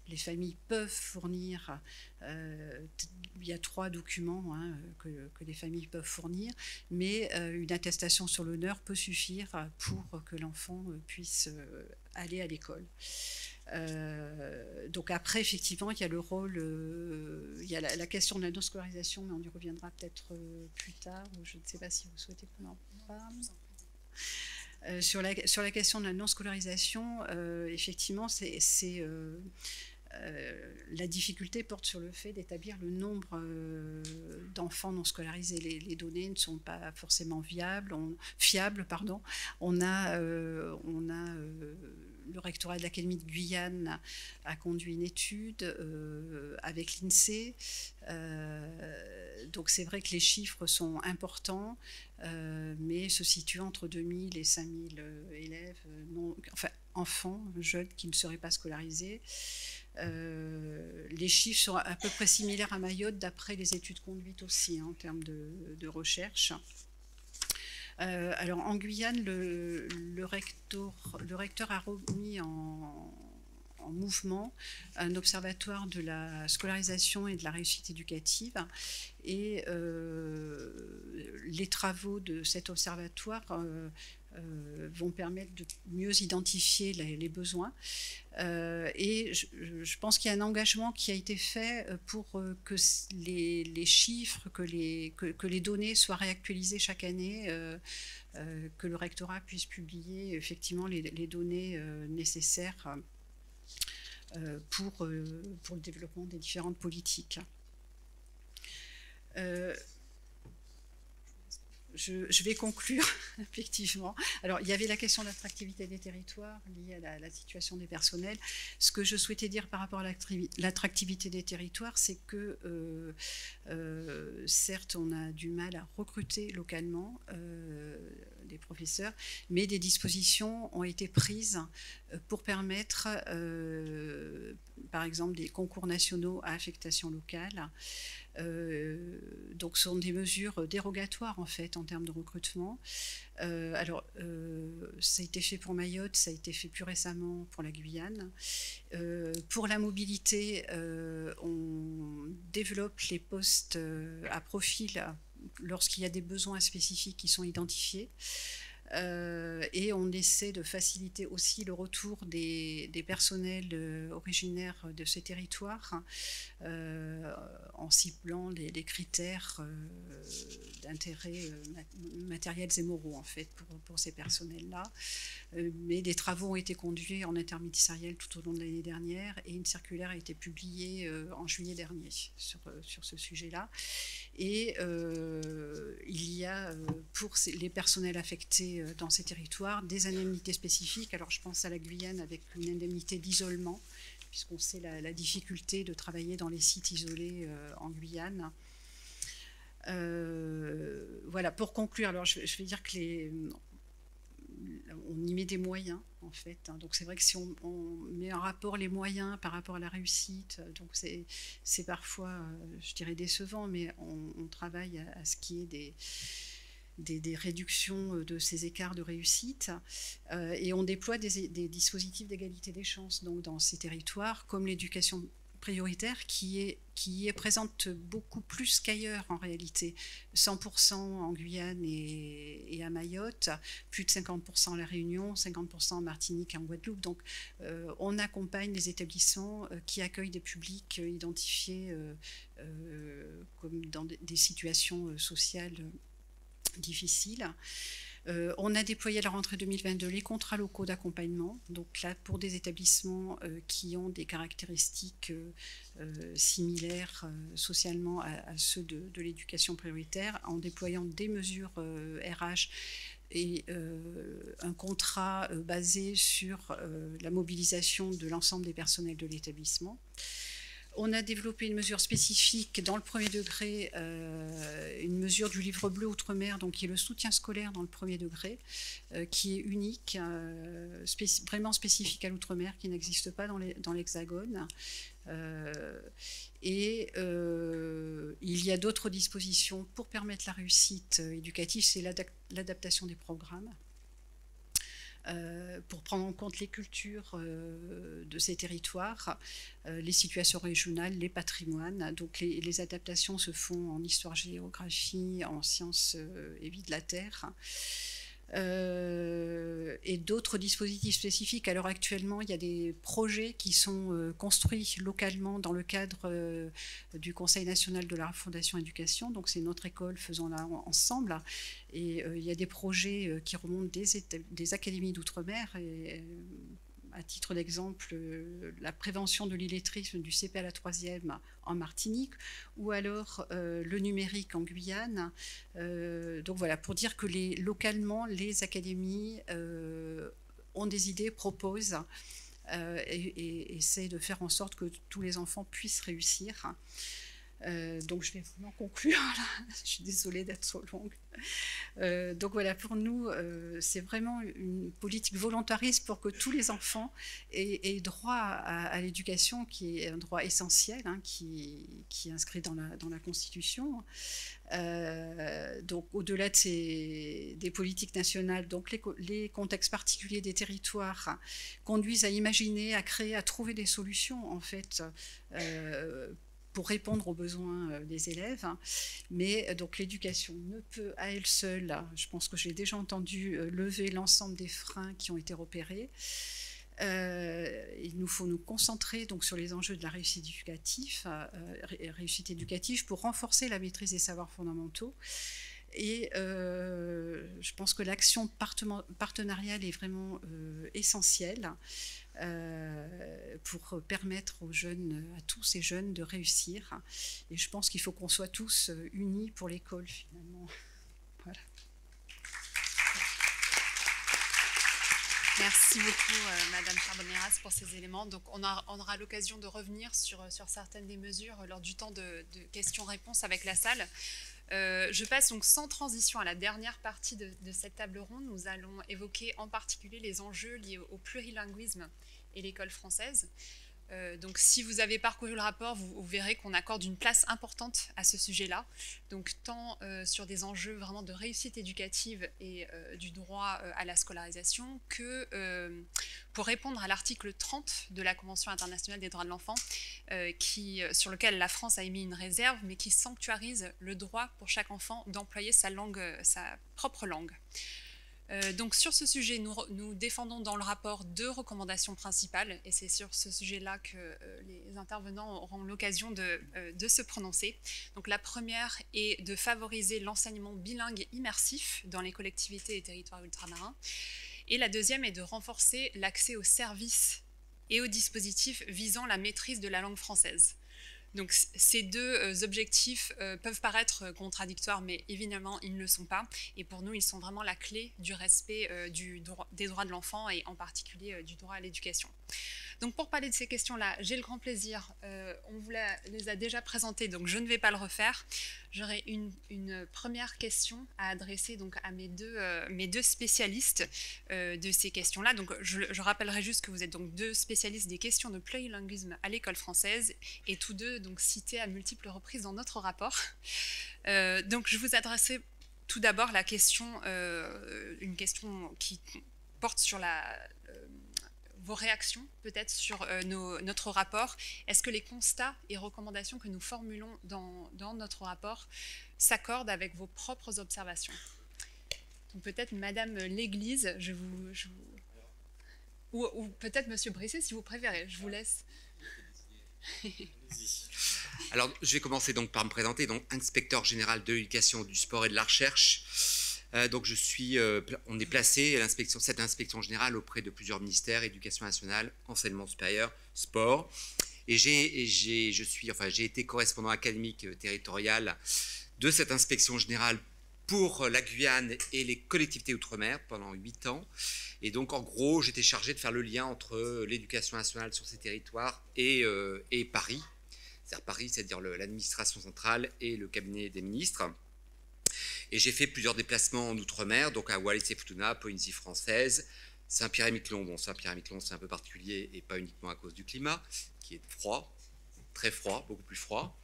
les familles peuvent fournir, il y a 3 documents que les familles peuvent fournir, mais une attestation sur l'honneur peut suffire pour que l'enfant puisse aller à l'école. Donc après, effectivement, il y a le rôle, il y a la question de la non-scolarisation, mais on y reviendra peut-être plus tard. Je ne sais pas si vous souhaitez qu'on en parle. Sur la question de la non-scolarisation, effectivement, la difficulté porte sur le fait d'établir le nombre d'enfants non scolarisés. Les données ne sont pas forcément fiables. On a le rectorat de l'Académie de Guyane a conduit une étude avec l'INSEE. Donc c'est vrai que les chiffres sont importants, mais se situent entre 2000 et 5000 élèves, enfants, jeunes qui ne seraient pas scolarisés. Les chiffres sont à peu près similaires à Mayotte, d'après les études conduites aussi, en termes de recherche. Alors en Guyane, le recteur a remis en mouvement un observatoire de la scolarisation et de la réussite éducative, et les travaux de cet observatoire vont permettre de mieux identifier les besoins. Et je pense qu'il y a un engagement qui a été fait pour que les chiffres, que les données soient réactualisées chaque année, que le rectorat puisse publier effectivement les données nécessaires pour le développement des différentes politiques. Je vais conclure, effectivement. Alors, il y avait la question de l'attractivité des territoires liée à la situation des personnels. Ce que je souhaitais dire par rapport à l'attractivité des territoires, c'est que, certes, on a du mal à recruter localement des professeurs, mais des dispositions ont été prises pour permettre, par exemple, des concours nationaux à affectation locale. Donc ce sont des mesures dérogatoires en fait en termes de recrutement. Alors ça a été fait pour Mayotte, ça a été fait plus récemment pour la Guyane. Pour la mobilité, on développe les postes à profil lorsqu'il y a des besoins spécifiques qui sont identifiés. Et on essaie de faciliter aussi le retour des personnels originaires de ces territoires en ciblant les critères d'intérêt matériels et moraux en fait pour ces personnels-là. Mais des travaux ont été conduits en interministériel tout au long de l'année dernière, et une circulaire a été publiée en juillet dernier sur ce sujet-là. Et il y a pour les personnels affectés dans ces territoires des indemnités spécifiques. Alors je pense à la Guyane avec une indemnité d'isolement, puisqu'on sait la difficulté de travailler dans les sites isolés en Guyane. Voilà, pour conclure, alors je vais dire que on y met des moyens en fait, hein. Donc c'est vrai que si on met en rapport les moyens par rapport à la réussite, donc c'est parfois, je dirais, décevant, mais on travaille à ce qu'il y ait des réductions de ces écarts de réussite, et on déploie des dispositifs d'égalité des chances donc dans ces territoires, comme l'éducation prioritaire qui est présente beaucoup plus qu'ailleurs en réalité. 100% en Guyane et à Mayotte, plus de 50% à La Réunion, 50% en Martinique et en Guadeloupe. Donc on accompagne les établissements qui accueillent des publics identifiés comme dans des situations sociales difficiles. On a déployé à la rentrée 2022 les contrats locaux d'accompagnement, donc là pour des établissements qui ont des caractéristiques similaires socialement à ceux de l'éducation prioritaire, en déployant des mesures RH et un contrat basé sur la mobilisation de l'ensemble des personnels de l'établissement. On a développé une mesure spécifique dans le premier degré, une mesure du livre bleu Outre-mer, donc qui est le soutien scolaire dans le premier degré, qui est unique, vraiment spécifique à l'Outre-mer, qui n'existe pas dans l'Hexagone. Il y a d'autres dispositions pour permettre la réussite éducative, c'est l'adaptation des programmes. Pour prendre en compte les cultures de ces territoires, les situations régionales, les patrimoines. Donc les adaptations se font en histoire-géographie, en sciences et vie de la Terre. Et d'autres dispositifs spécifiques. Alors actuellement, il y a des projets qui sont construits localement dans le cadre du Conseil national de la Fondation Éducation. Donc c'est notre école faisant-la ensemble. Et il y a des projets qui remontent des académies d'outre-mer. Et à titre d'exemple, la prévention de l'illettrisme du CP à la 3e en Martinique, ou alors le numérique en Guyane. Donc voilà, pour dire que localement, les académies ont des idées, proposent et essaient de faire en sorte que tous les enfants puissent réussir. Donc je vais vraiment conclure là. Je suis désolée d'être trop longue. Donc voilà, pour nous, c'est vraiment une politique volontariste pour que tous les enfants aient droit à l'éducation, qui est un droit essentiel, hein, qui est inscrit dans la Constitution. Donc au-delà des politiques nationales, donc les contextes particuliers des territoires conduisent à imaginer, à créer, à trouver des solutions en fait. Pour répondre aux besoins des élèves. Mais donc l'éducation ne peut à elle seule, je pense que j'ai déjà entendu, lever l'ensemble des freins qui ont été repérés. Il nous faut nous concentrer donc sur les enjeux de la réussite éducative pour renforcer la maîtrise des savoirs fondamentaux. Et je pense que l'action partenariale est vraiment essentielle pour permettre aux jeunes, à tous ces jeunes, de réussir. Et je pense qu'il faut qu'on soit tous unis pour l'école, finalement. Voilà. Merci beaucoup, Madame Charbonneras, pour ces éléments. Donc, on aura l'occasion de revenir sur certaines des mesures lors du temps de questions-réponses avec la salle. Je passe donc sans transition à la dernière partie de cette table ronde. Nous allons évoquer en particulier les enjeux liés au plurilinguisme et l'école française. Donc si vous avez parcouru le rapport, vous verrez qu'on accorde une place importante à ce sujet-là. Donc tant sur des enjeux vraiment de réussite éducative et du droit à la scolarisation que pour répondre à l'article 30 de la Convention internationale des droits de l'enfant sur lequel la France a émis une réserve, mais qui sanctuarise le droit pour chaque enfant d'employer sa propre langue. Donc sur ce sujet, nous défendons dans le rapport 2 recommandations principales, et c'est sur ce sujet-là que les intervenants auront l'occasion de se prononcer. Donc la première est de favoriser l'enseignement bilingue immersif dans les collectivités et territoires ultramarins, et la deuxième est de renforcer l'accès aux services et aux dispositifs visant la maîtrise de la langue française. Donc ces 2 objectifs peuvent paraître contradictoires, mais évidemment ils ne le sont pas. Et pour nous, ils sont vraiment la clé du respect des droits de l'enfant et en particulier du droit à l'éducation. Donc pour parler de ces questions-là, j'ai le grand plaisir, on vous les a déjà présentées, donc je ne vais pas le refaire. J'aurai une première question à adresser donc à mes deux spécialistes de ces questions-là. Donc je rappellerai juste que vous êtes donc 2 spécialistes des questions de plurilinguisme à l'école française et tous 2 donc cités à multiples reprises dans notre rapport. Donc je vous adresserai tout d'abord une question qui porte sur vos réactions peut-être sur notre rapport. Est-ce que les constats et recommandations que nous formulons dans notre rapport s'accordent avec vos propres observations? Donc peut-être Madame L'Église, ou peut-être Monsieur Brisset si vous préférez, je vous laisse. Alors, je vais commencer donc par me présenter, donc inspecteur général de l'éducation, du sport et de la recherche. Donc on est placé à cette inspection générale auprès de plusieurs ministères, éducation nationale, enseignement supérieur, sport. Et j'ai été correspondant académique territorial de cette inspection générale pour la Guyane et les collectivités outre-mer pendant 8 ans. Et donc, en gros, j'étais chargé de faire le lien entre l'éducation nationale sur ces territoires et Paris. C'est-à-dire Paris, c'est-à-dire l'administration centrale et le cabinet des ministres. Et j'ai fait plusieurs déplacements en outre-mer, donc à Wallis-et-Futuna, Polynésie française, Saint-Pierre-et-Miquelon. Bon, Saint-Pierre-et-Miquelon, c'est un peu particulier et pas uniquement à cause du climat, qui est froid, très froid, beaucoup plus froid.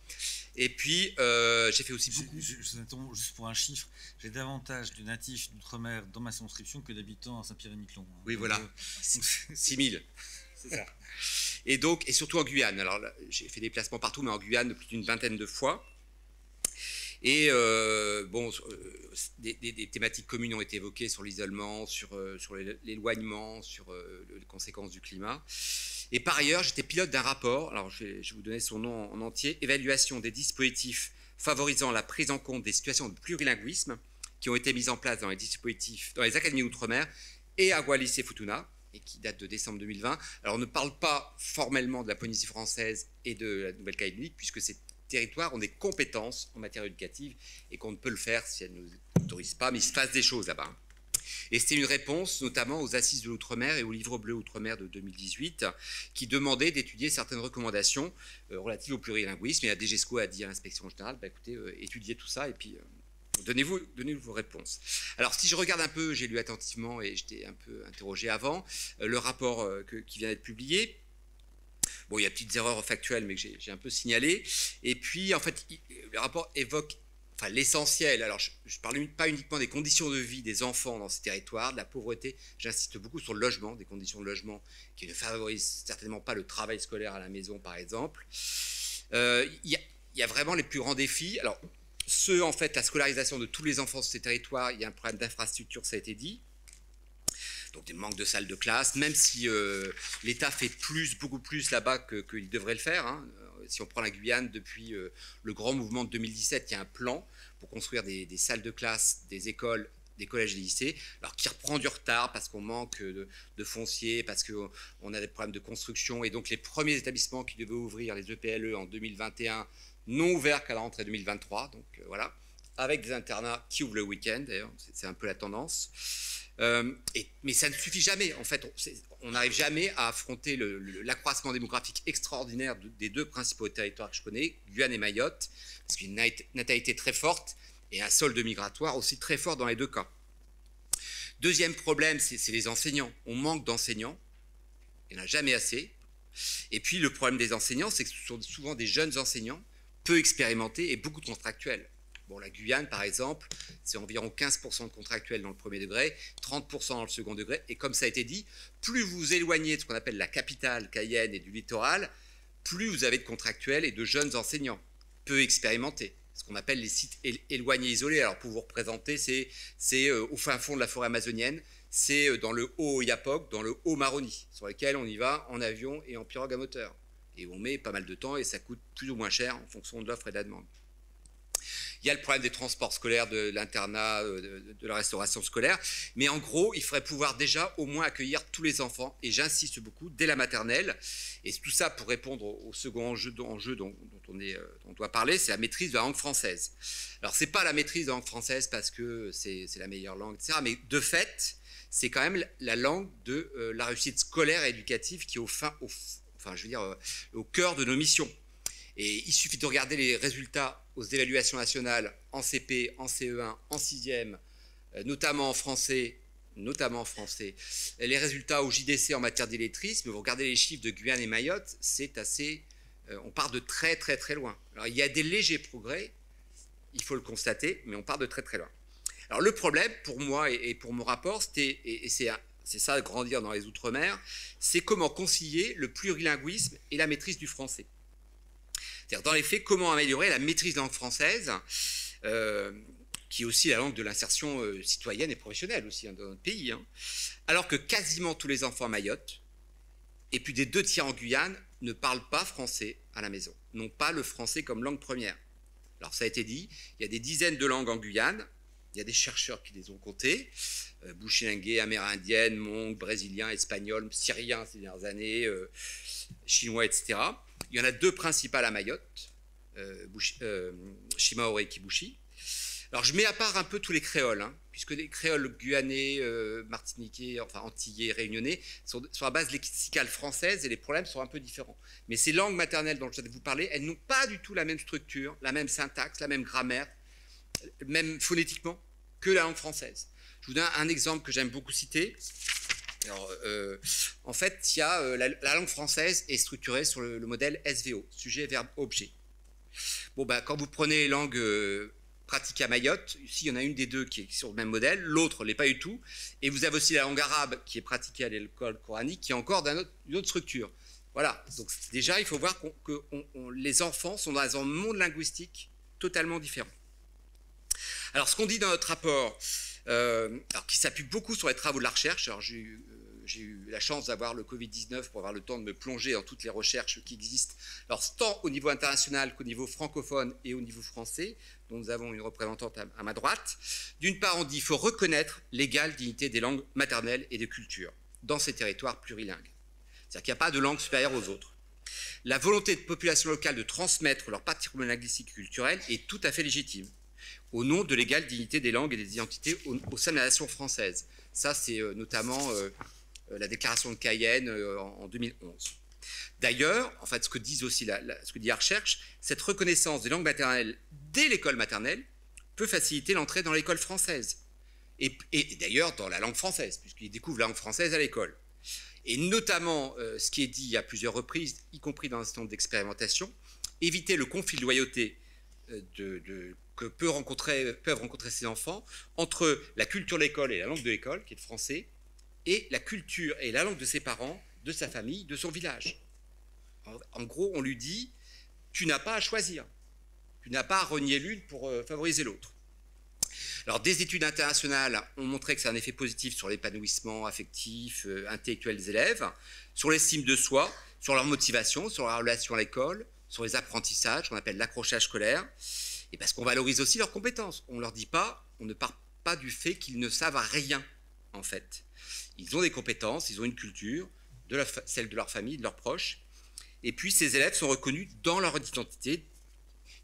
Et puis, j'ai fait aussi beaucoup... Je m'attends juste pour un chiffre. J'ai davantage de natifs d'outre-mer dans ma circonscription que d'habitants à Saint-Pierre-et-Miquelon. Oui, voilà. 6 000. C'est ça. Et surtout en Guyane. Alors, j'ai fait des déplacements partout, mais en Guyane, plus d'une vingtaine de fois. Et des thématiques communes ont été évoquées sur l'isolement, sur l'éloignement, sur les conséquences du climat. Et par ailleurs, j'étais pilote d'un rapport, alors je vais vous donner son nom en entier, évaluation des dispositifs favorisant la prise en compte des situations de plurilinguisme qui ont été mis en place dans les dispositifs, dans les académies outre-mer et à Wallis-et-Futuna, et qui date de décembre 2020. Alors on ne parle pas formellement de la Polynésie française et de la Nouvelle-Calédonie, puisque ces territoires ont des compétences en matière éducative et qu'on ne peut le faire si elles ne nous autorisent pas, mais il se passe des choses là-bas. Et c'était une réponse notamment aux Assises de l'Outre-mer et au Livre bleu Outre-mer de 2018 qui demandait d'étudier certaines recommandations relatives au plurilinguisme. Et la DGESCO a dit à l'inspection générale, écoutez, étudiez tout ça et puis donnez-vous vos réponses. Alors si je regarde un peu, j'ai lu attentivement et j'étais un peu interrogé avant, le rapport qui vient d'être publié. Bon, il y a de petites erreurs factuelles, mais que j'ai un peu signalées. Et puis, en fait, le rapport évoque l'essentiel. Alors, je ne parle pas uniquement des conditions de vie des enfants dans ces territoires, de la pauvreté. J'insiste beaucoup sur le logement, des conditions de logement qui ne favorisent certainement pas le travail scolaire à la maison, par exemple. Il y a vraiment les plus grands défis. Alors, en fait, la scolarisation de tous les enfants sur ces territoires, il y a un problème d'infrastructure, ça a été dit. Donc des manques de salles de classe, même si l'État fait beaucoup plus là-bas qu'il devrait le faire. Hein. Si on prend la Guyane, depuis le grand mouvement de 2017, il y a un plan pour construire des salles de classe, des écoles, des collèges et des lycées, alors qui reprend du retard parce qu'on manque de foncier, parce qu'on a des problèmes de construction, et donc les premiers établissements qui devaient ouvrir, les EPLE en 2021, n'ont ouvert qu'à la rentrée 2023, donc voilà, avec des internats qui ouvrent le week-end, d'ailleurs, c'est un peu la tendance. Mais ça ne suffit jamais, en fait, on n'arrive jamais à affronter l'accroissement démographique extraordinaire des deux principaux territoires que je connais, Guyane et Mayotte, parce qu'il y a une natalité très forte et un solde migratoire aussi très fort dans les deux cas. Deuxième problème, c'est les enseignants. On manque d'enseignants, il n'y en a jamais assez. Et puis le problème des enseignants, c'est que ce sont souvent des jeunes enseignants, peu expérimentés et beaucoup de contractuels. Bon, la Guyane, par exemple, c'est environ 15% de contractuels dans le premier degré, 30% dans le second degré. Et comme ça a été dit, plus vous vous éloignez de ce qu'on appelle la capitale Cayenne et du littoral, plus vous avez de contractuels et de jeunes enseignants, peu expérimentés. Ce qu'on appelle les sites éloignés, isolés. Alors, pour vous représenter, c'est au fin fond de la forêt amazonienne, c'est dans le Haut-Oyapok, dans le Haut-Maroni, sur lesquels on y va en avion et en pirogue à moteur. Et on met pas mal de temps et ça coûte plus ou moins cher en fonction de l'offre et de la demande. Il y a le problème des transports scolaires, de l'internat, de la restauration scolaire. Mais en gros, il faudrait pouvoir déjà au moins accueillir tous les enfants, et j'insiste beaucoup, dès la maternelle. Et tout ça pour répondre au second enjeu dont on doit parler, c'est la maîtrise de la langue française. Alors, ce n'est pas la maîtrise de la langue française parce que c'est la meilleure langue, etc. Mais de fait, c'est quand même la langue de la réussite scolaire et éducative qui est au cœur de nos missions. Et il suffit de regarder les résultats aux évaluations nationales en CP, en CE1, en 6e, notamment en français, les résultats au JDC en matière d'illettrisme. Vous regardez les chiffres de Guyane et Mayotte, c'est assez... on part de très très très loin. Alors il y a des légers progrès, il faut le constater, mais on part de très très loin. Alors le problème pour moi et pour mon rapport, c'est c'est ça, grandir dans les Outre-mer, c'est comment concilier le plurilinguisme et la maîtrise du français. C'est-à-dire, dans les faits, comment améliorer la maîtrise de la langue française, qui est aussi la langue de l'insertion citoyenne et professionnelle aussi dans notre pays, alors que quasiment tous les enfants à Mayotte, et plus des 2 tiers en Guyane, ne parlent pas français à la maison, n'ont pas le français comme langue première. Alors ça a été dit, il y a des dizaines de langues en Guyane, il y a des chercheurs qui les ont comptées, bushilingué, amérindien, mong, brésilien, espagnol, syrien ces dernières années, chinois, etc. Il y en a 2 principales à Mayotte, Shimaoré et Kibushi. Alors je mets à part un peu tous les créoles, puisque les créoles guyanais, martiniquais, enfin antillais, réunionnais, sont à base lexicale française et les problèmes sont un peu différents. Mais ces langues maternelles dont je vais vous parler, elles n'ont pas du tout la même structure, la même syntaxe, la même grammaire, même phonétiquement, que la langue française. Je vous donne un exemple que j'aime beaucoup citer. Alors, en fait, il y a, la langue française est structurée sur le modèle SVO, sujet, verbe, objet. Bon, quand vous prenez les langues pratiquées à Mayotte, ici, il y en a une des 2 qui est sur le même modèle, l'autre ne l'est pas du tout. Et vous avez aussi la langue arabe qui est pratiquée à l'école coranique, qui est encore d'une autre structure. Voilà, donc déjà, il faut voir que les enfants sont dans un monde linguistique totalement différent. Alors, ce qu'on dit dans notre rapport, alors qui s'appuie beaucoup sur les travaux de la recherche, alors j'ai eu la chance d'avoir le Covid-19 pour avoir le temps de me plonger dans toutes les recherches qui existent, alors tant au niveau international qu'au niveau francophone et au niveau français, dont nous avons une représentante à ma droite. D'une part, on dit qu'il faut reconnaître l'égale dignité des langues maternelles et des cultures dans ces territoires plurilingues. C'est-à-dire qu'il n'y a pas de langue supérieure aux autres. La volonté de populations locales de transmettre leur patrimoine linguistique et culturel est tout à fait légitime, au nom de l'égale dignité des langues et des identités au sein de la nation française. Ça, c'est notamment la déclaration de Cayenne en 2011. D'ailleurs, en fait, ce que disent aussi ce que dit la recherche, cette reconnaissance des langues maternelles dès l'école maternelle peut faciliter l'entrée dans l'école française. Et d'ailleurs, dans la langue française, puisqu'ils découvrent la langue française à l'école. Et notamment, ce qui est dit à plusieurs reprises, y compris dans un certain nombre d'expérimentations, éviter le conflit de loyauté que peuvent rencontrer ces enfants entre la culture de l'école et la langue de l'école, qui est le français, et la culture et la langue de ses parents, de sa famille, de son village. En gros, on lui dit, tu n'as pas à choisir, tu n'as pas à renier l'une pour favoriser l'autre. Alors, des études internationales ont montré que c'est un effet positif sur l'épanouissement affectif, intellectuel des élèves, sur l'estime de soi, sur leur motivation, sur leur relation à l'école, sur les apprentissages, qu'on appelle l'accrochage scolaire, et parce qu'on valorise aussi leurs compétences. On leur dit pas, on ne part pas du fait qu'ils ne savent rien, en fait. Ils ont des compétences, ils ont une culture, celle de leur famille, de leurs proches, et puis ces élèves sont reconnus dans leur identité.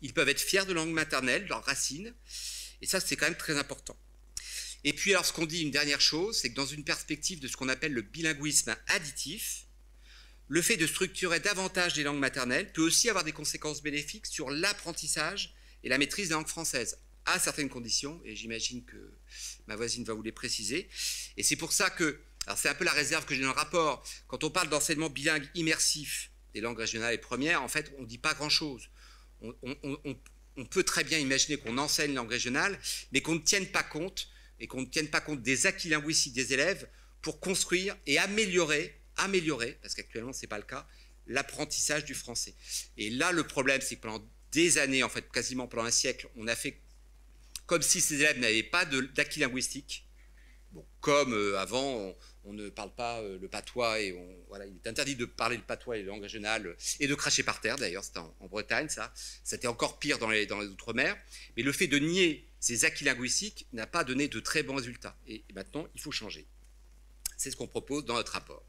Ils peuvent être fiers de leur langue maternelle, de leurs racines, et ça, c'est quand même très important. Et puis, alors, ce qu'on dit, une dernière chose, c'est que dans une perspective de ce qu'on appelle le bilinguisme additif, le fait de structurer davantage les langues maternelles peut aussi avoir des conséquences bénéfiques sur l'apprentissage et la maîtrise de la langue française, à certaines conditions, et j'imagine que ma voisine va vous les préciser. Et c'est pour ça que, alors c'est un peu la réserve que j'ai dans le rapport, quand on parle d'enseignement bilingue immersif des langues régionales et premières, en fait, on ne dit pas grand-chose. On peut très bien imaginer qu'on enseigne langue régionale, mais qu'on ne tienne pas compte, des acquis linguistiques des élèves pour construire et améliorer, parce qu'actuellement ce n'est pas le cas, l'apprentissage du français. Et là, le problème, c'est que pendant des années, en fait, quasiment pendant un siècle, on a fait comme si ces élèves n'avaient pas d'acquis linguistiques. Bon, comme avant, on ne parle pas le patois, et voilà, il est interdit de parler le patois et les langues régionales, et de cracher par terre, d'ailleurs, c'était en Bretagne, ça. C'était encore pire dans les Outre-mer. Mais le fait de nier ces acquis linguistiques n'a pas donné de très bons résultats. Et maintenant, il faut changer. C'est ce qu'on propose dans notre rapport.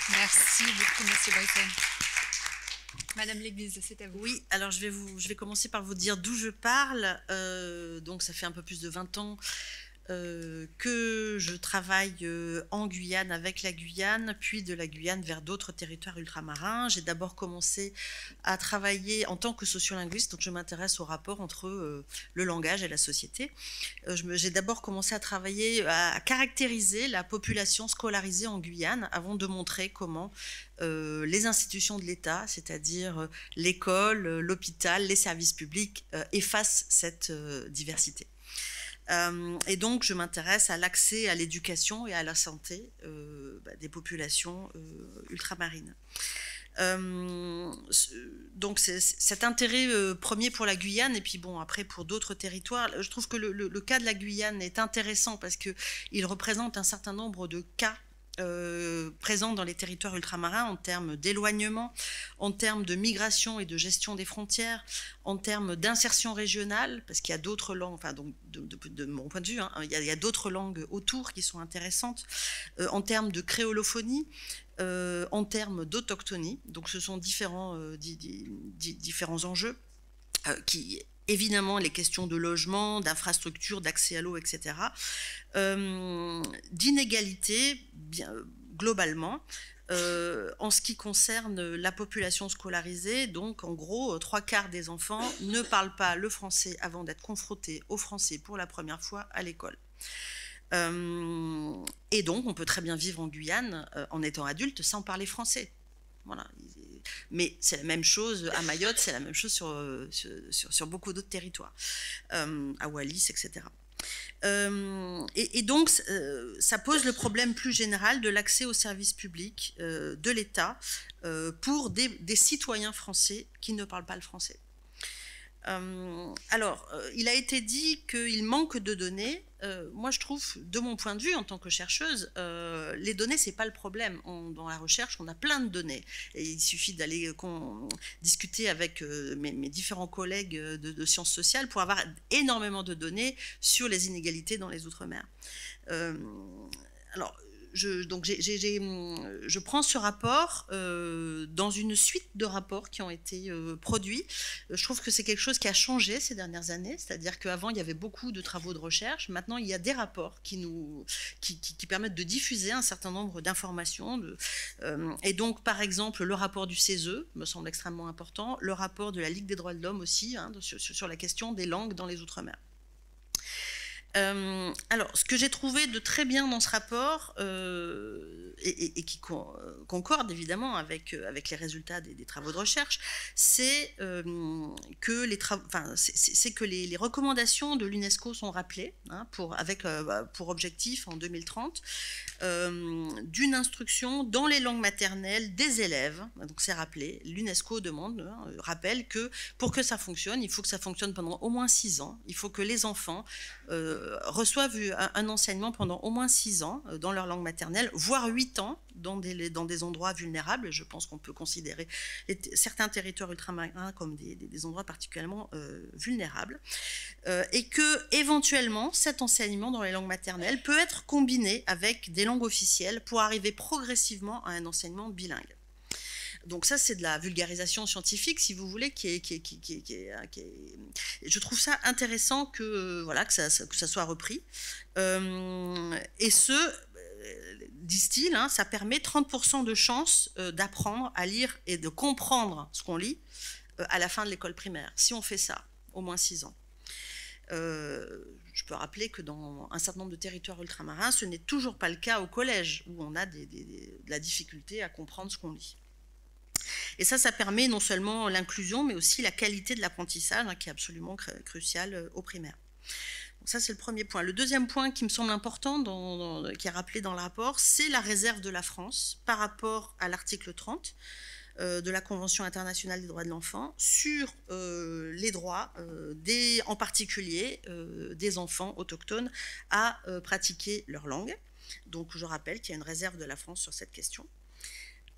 Merci beaucoup, M. Breton. Madame L'Église, c'est à vous. Oui, alors je vais commencer par vous dire d'où je parle. Donc ça fait un peu plus de 20 ans que je travaille en Guyane, avec la Guyane, puis de la Guyane vers d'autres territoires ultramarins. J'ai d'abord commencé à travailler en tant que sociolinguiste, donc je m'intéresse au rapport entre le langage et la société. J'ai d'abord commencé à travailler, à caractériser la population scolarisée en Guyane, avant de montrer comment les institutions de l'État, c'est-à-dire l'école, l'hôpital, les services publics, effacent cette diversité. Et donc, je m'intéresse à l'accès à l'éducation et à la santé des populations ultramarines. Donc cet intérêt premier pour la Guyane, et puis bon, après pour d'autres territoires, je trouve que le cas de la Guyane est intéressant parce qu'il représente un certain nombre de cas présents dans les territoires ultramarins en termes d'éloignement, en termes de migration et de gestion des frontières, en termes d'insertion régionale, parce qu'il y a d'autres langues, enfin donc de mon point de vue, hein, il y a d'autres langues autour qui sont intéressantes, en termes de créolophonie, en termes d'autochtonie. Donc ce sont différents enjeux qui, évidemment, les questions de logement, d'infrastructure, d'accès à l'eau, etc., d'inégalité, globalement, en ce qui concerne la population scolarisée. Donc, en gros, 3/4 des enfants ne parlent pas le français avant d'être confrontés au français pour la première fois à l'école. Et donc, on peut très bien vivre en Guyane en étant adulte sans parler français. Voilà. Mais c'est la même chose à Mayotte, c'est la même chose sur beaucoup d'autres territoires, à Wallis, etc. Et donc, ça pose le problème plus général de l'accès aux services publics de l'État pour des citoyens français qui ne parlent pas le français. Alors, il a été dit qu'il manque de données. Moi, je trouve, de mon point de vue, en tant que chercheuse, les données, c'est pas le problème. Dans la recherche, on a plein de données. Et il suffit d'aller discuter avec mes différents collègues de sciences sociales pour avoir énormément de données sur les inégalités dans les Outre-mer. Alors, je prends ce rapport dans une suite de rapports qui ont été produits. Je trouve que c'est quelque chose qui a changé ces dernières années, c'est-à-dire qu'avant, il y avait beaucoup de travaux de recherche. Maintenant, il y a des rapports qui permettent de diffuser un certain nombre d'informations. Et donc, par exemple, le rapport du CESE me semble extrêmement important, le rapport de la Ligue des droits de l'homme aussi, hein, sur la question des langues dans les Outre-mer. Alors, ce que j'ai trouvé de très bien dans ce rapport, et qui concorde évidemment avec les résultats des travaux de recherche, c'est que les recommandations de l'UNESCO sont rappelées, hein, pour objectif en 2030, d'une instruction dans les langues maternelles des élèves. Donc c'est rappelé, l'UNESCO rappelle que pour que ça fonctionne, il faut que ça fonctionne pendant au moins 6 ans. Il faut que les enfants reçoivent un enseignement pendant au moins 6 ans dans leur langue maternelle, voire 8 ans dans des endroits vulnérables. Je pense qu'on peut considérer certains territoires ultramarins comme des endroits particulièrement vulnérables, et que éventuellement cet enseignement dans les langues maternelles peut être combiné avec des langues officielles pour arriver progressivement à un enseignement bilingue. Donc ça, c'est de la vulgarisation scientifique, si vous voulez, je trouve ça intéressant que ça soit repris. Et disent-ils, hein, ça permet 30% de chances d'apprendre à lire et de comprendre ce qu'on lit à la fin de l'école primaire, si on fait ça, au moins 6 ans. Je peux rappeler que dans un certain nombre de territoires ultramarins, ce n'est toujours pas le cas au collège, où on a de la difficulté à comprendre ce qu'on lit. Et ça permet non seulement l'inclusion, mais aussi la qualité de l'apprentissage, hein, qui est absolument cruciale au primaire. Donc ça, c'est le premier point. Le deuxième point qui me semble important, qui est rappelé dans le rapport, c'est la réserve de la France par rapport à l'article 30 de la Convention internationale des droits de l'enfant sur les droits, en particulier des enfants autochtones, à pratiquer leur langue. Donc je rappelle qu'il y a une réserve de la France sur cette question.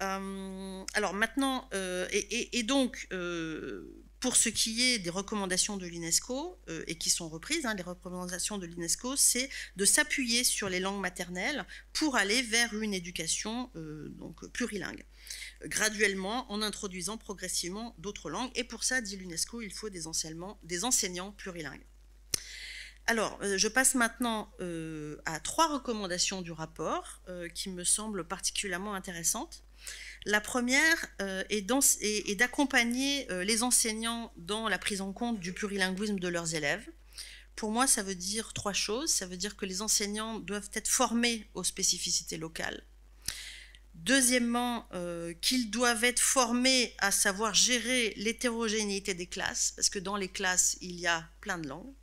Alors maintenant, donc, pour ce qui est des recommandations de l'UNESCO, et qui sont reprises, hein, les recommandations de l'UNESCO, c'est de s'appuyer sur les langues maternelles pour aller vers une éducation donc plurilingue, graduellement en introduisant progressivement d'autres langues. Et pour ça, dit l'UNESCO, il faut des enseignants plurilingues. Alors, je passe maintenant à 3 recommandations du rapport qui me semblent particulièrement intéressantes. La première est d'accompagner les enseignants dans la prise en compte du plurilinguisme de leurs élèves. Pour moi, ça veut dire 3 choses. Ça veut dire que les enseignants doivent être formés aux spécificités locales. Deuxièmement, qu'ils doivent être formés à savoir gérer l'hétérogénéité des classes, parce que dans les classes, il y a plein de langues.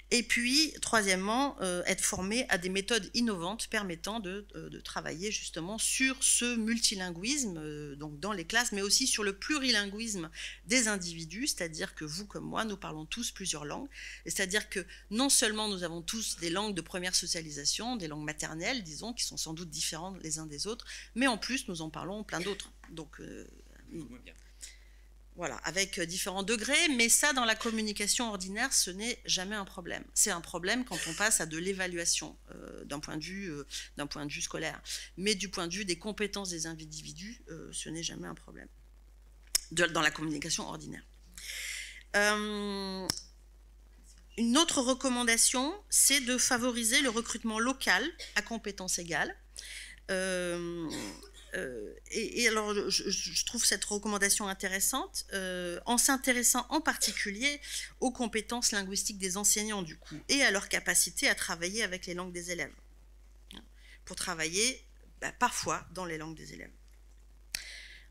Et puis, troisièmement, être formé à des méthodes innovantes permettant de travailler justement sur ce multilinguisme, donc dans les classes, mais aussi sur le plurilinguisme des individus, c'est-à-dire que vous comme moi, nous parlons tous plusieurs langues, c'est-à-dire que non seulement nous avons tous des langues de première socialisation, des langues maternelles, disons, qui sont sans doute différentes les uns des autres, mais en plus, nous en parlons plein d'autres. Donc, voilà, avec différents degrés, mais ça, dans la communication ordinaire, ce n'est jamais un problème. C'est un problème quand on passe à de l'évaluation d'un point de vue scolaire. Mais du point de vue des compétences des individus, ce n'est jamais un problème dans la communication ordinaire. Une autre recommandation, c'est de favoriser le recrutement local à compétences égales. Et alors, je trouve cette recommandation intéressante en s'intéressant en particulier aux compétences linguistiques des enseignants, du coup, et à leur capacité à travailler avec les langues des élèves, pour travailler parfois dans les langues des élèves.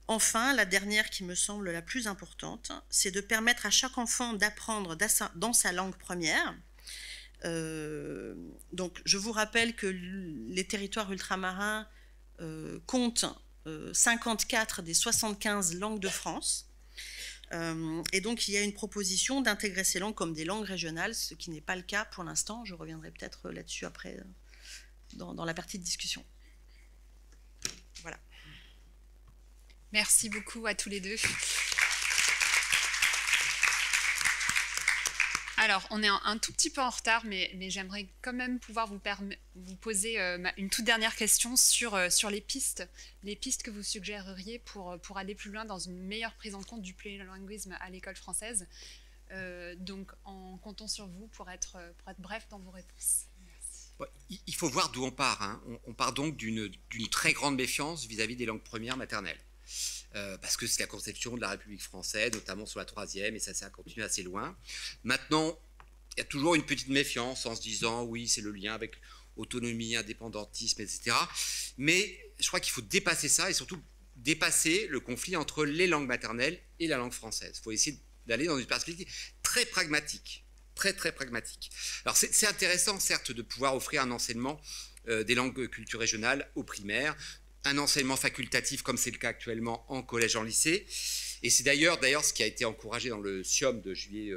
Enfin, la dernière qui me semble la plus importante, c'est de permettre à chaque enfant d'apprendre dans sa langue première. Donc, je vous rappelle que les territoires ultramarins compte 54 des 75 langues de France. Et donc, il y a une proposition d'intégrer ces langues comme des langues régionales, ce qui n'est pas le cas pour l'instant. Je reviendrai peut-être là-dessus après, dans la partie de discussion. Voilà. Merci beaucoup à tous les deux. Alors, on est un tout petit peu en retard, mais j'aimerais quand même pouvoir vous poser une toute dernière question sur les pistes que vous suggéreriez pour aller plus loin dans une meilleure prise en compte du plurilinguisme à l'école française. Donc, en comptant sur vous pour être bref dans vos réponses. Merci. Il faut voir d'où on part. Hein. On part donc d'une très grande méfiance vis-à-vis des langues premières maternelles. Parce que c'est la conception de la République française, notamment sur la 3e, et ça continue assez loin. Maintenant, il y a toujours une petite méfiance en se disant, oui, c'est le lien avec autonomie, indépendantisme, etc. Mais je crois qu'il faut dépasser ça, et surtout dépasser le conflit entre les langues maternelles et la langue française. Il faut essayer d'aller dans une perspective très pragmatique, très pragmatique. Alors c'est intéressant, certes, de pouvoir offrir un enseignement des langues culture régionales au primaire, un enseignement facultatif comme c'est le cas actuellement en collège, en lycée. Et c'est d'ailleurs ce qui a été encouragé dans le SIOM de juillet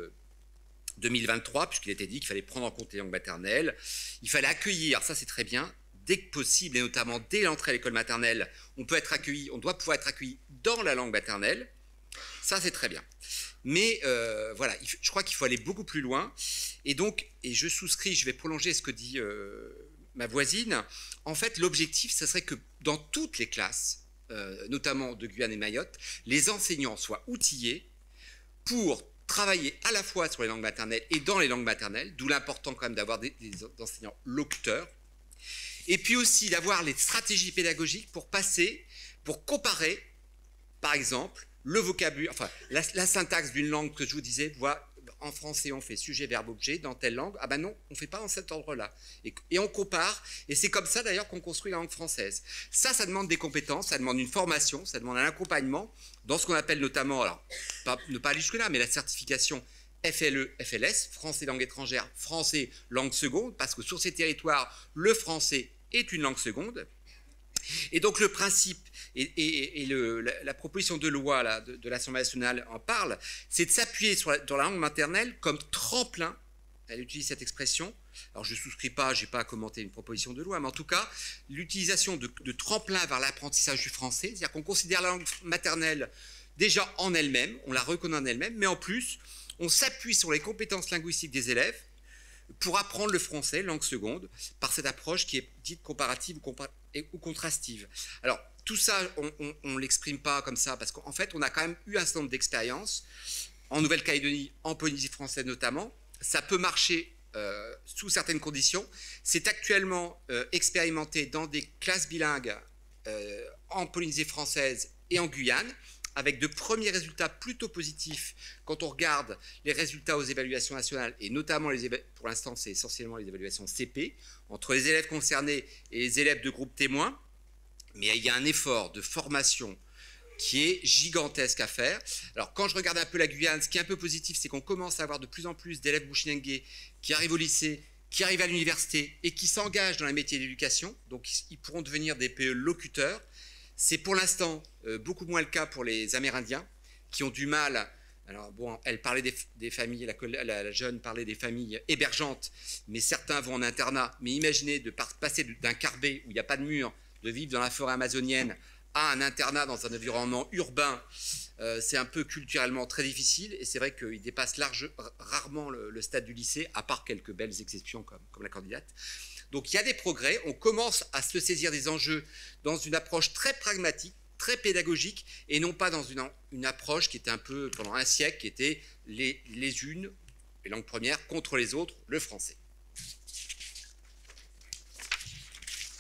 2023, puisqu'il était dit qu'il fallait prendre en compte les langues maternelles. Il fallait accueillir, ça c'est très bien, dès que possible, et notamment dès l'entrée à l'école maternelle, on doit pouvoir être accueilli dans la langue maternelle. Ça c'est très bien. Mais voilà, je crois qu'il faut aller beaucoup plus loin. Et donc, et je souscris, je vais prolonger ce que dit ma voisine. En fait, l'objectif, ce serait que dans toutes les classes, notamment de Guyane et Mayotte, les enseignants soient outillés pour travailler à la fois sur les langues maternelles et dans les langues maternelles, d'où l'important quand même d'avoir des enseignants locuteurs, et puis aussi d'avoir les stratégies pédagogiques pour comparer, par exemple, le vocabulaire, enfin la syntaxe d'une langue que je vous disais, en français on fait sujet, verbe, objet, dans telle langue, ah ben non, on ne fait pas en cet ordre-là. Et on compare, et c'est comme ça d'ailleurs qu'on construit la langue française. Ça demande des compétences, ça demande une formation, ça demande un accompagnement, dans ce qu'on appelle notamment, alors, ne pas aller jusque-là, mais la certification FLE, FLS, français langue étrangère, français langue seconde, parce que sur ces territoires, le français est une langue seconde. Et donc le principe, et la proposition de loi là, de l'Assemblée nationale en parle, c'est de s'appuyer dans la langue maternelle comme tremplin, elle utilise cette expression, alors je ne souscris pas, je n'ai pas à commenter une proposition de loi, mais en tout cas, l'utilisation de tremplin vers l'apprentissage du français, c'est-à-dire qu'on considère la langue maternelle déjà en elle-même, on la reconnaît en elle-même, mais en plus, on s'appuie sur les compétences linguistiques des élèves pour apprendre le français, langue seconde, par cette approche qui est dite comparative ou contrastive. Alors, tout ça, on ne l'exprime pas comme ça, parce qu'en fait, on a quand même eu un certain nombre d'expériences, en Nouvelle-Calédonie, en Polynésie française notamment. Ça peut marcher sous certaines conditions. C'est actuellement expérimenté dans des classes bilingues en Polynésie française et en Guyane, avec de premiers résultats plutôt positifs quand on regarde les résultats aux évaluations nationales, et notamment, pour l'instant, c'est essentiellement les évaluations CP, entre les élèves concernés et les élèves de groupe témoins. Mais il y a un effort de formation qui est gigantesque à faire. Alors, quand je regarde un peu la Guyane, ce qui est un peu positif, c'est qu'on commence à avoir de plus en plus d'élèves bushinengués qui arrivent au lycée, qui arrivent à l'université et qui s'engagent dans les métiers d'éducation. Donc, ils pourront devenir des PE locuteurs. C'est pour l'instant beaucoup moins le cas pour les Amérindiens qui ont du mal. Alors, bon, elle parlait des familles, la jeune parlait des familles hébergeantes, mais certains vont en internat. Mais imaginez de passer d'un carbet où il n'y a pas de mur, de vivre dans la forêt amazonienne, à un internat dans un environnement urbain, c'est un peu culturellement très difficile et c'est vrai qu'il dépasse rarement le stade du lycée, à part quelques belles exceptions comme la candidate. Donc il y a des progrès, on commence à se saisir des enjeux dans une approche très pragmatique, très pédagogique et non pas dans une approche qui était un peu, pendant un siècle, qui était les langues premières contre les autres, le français.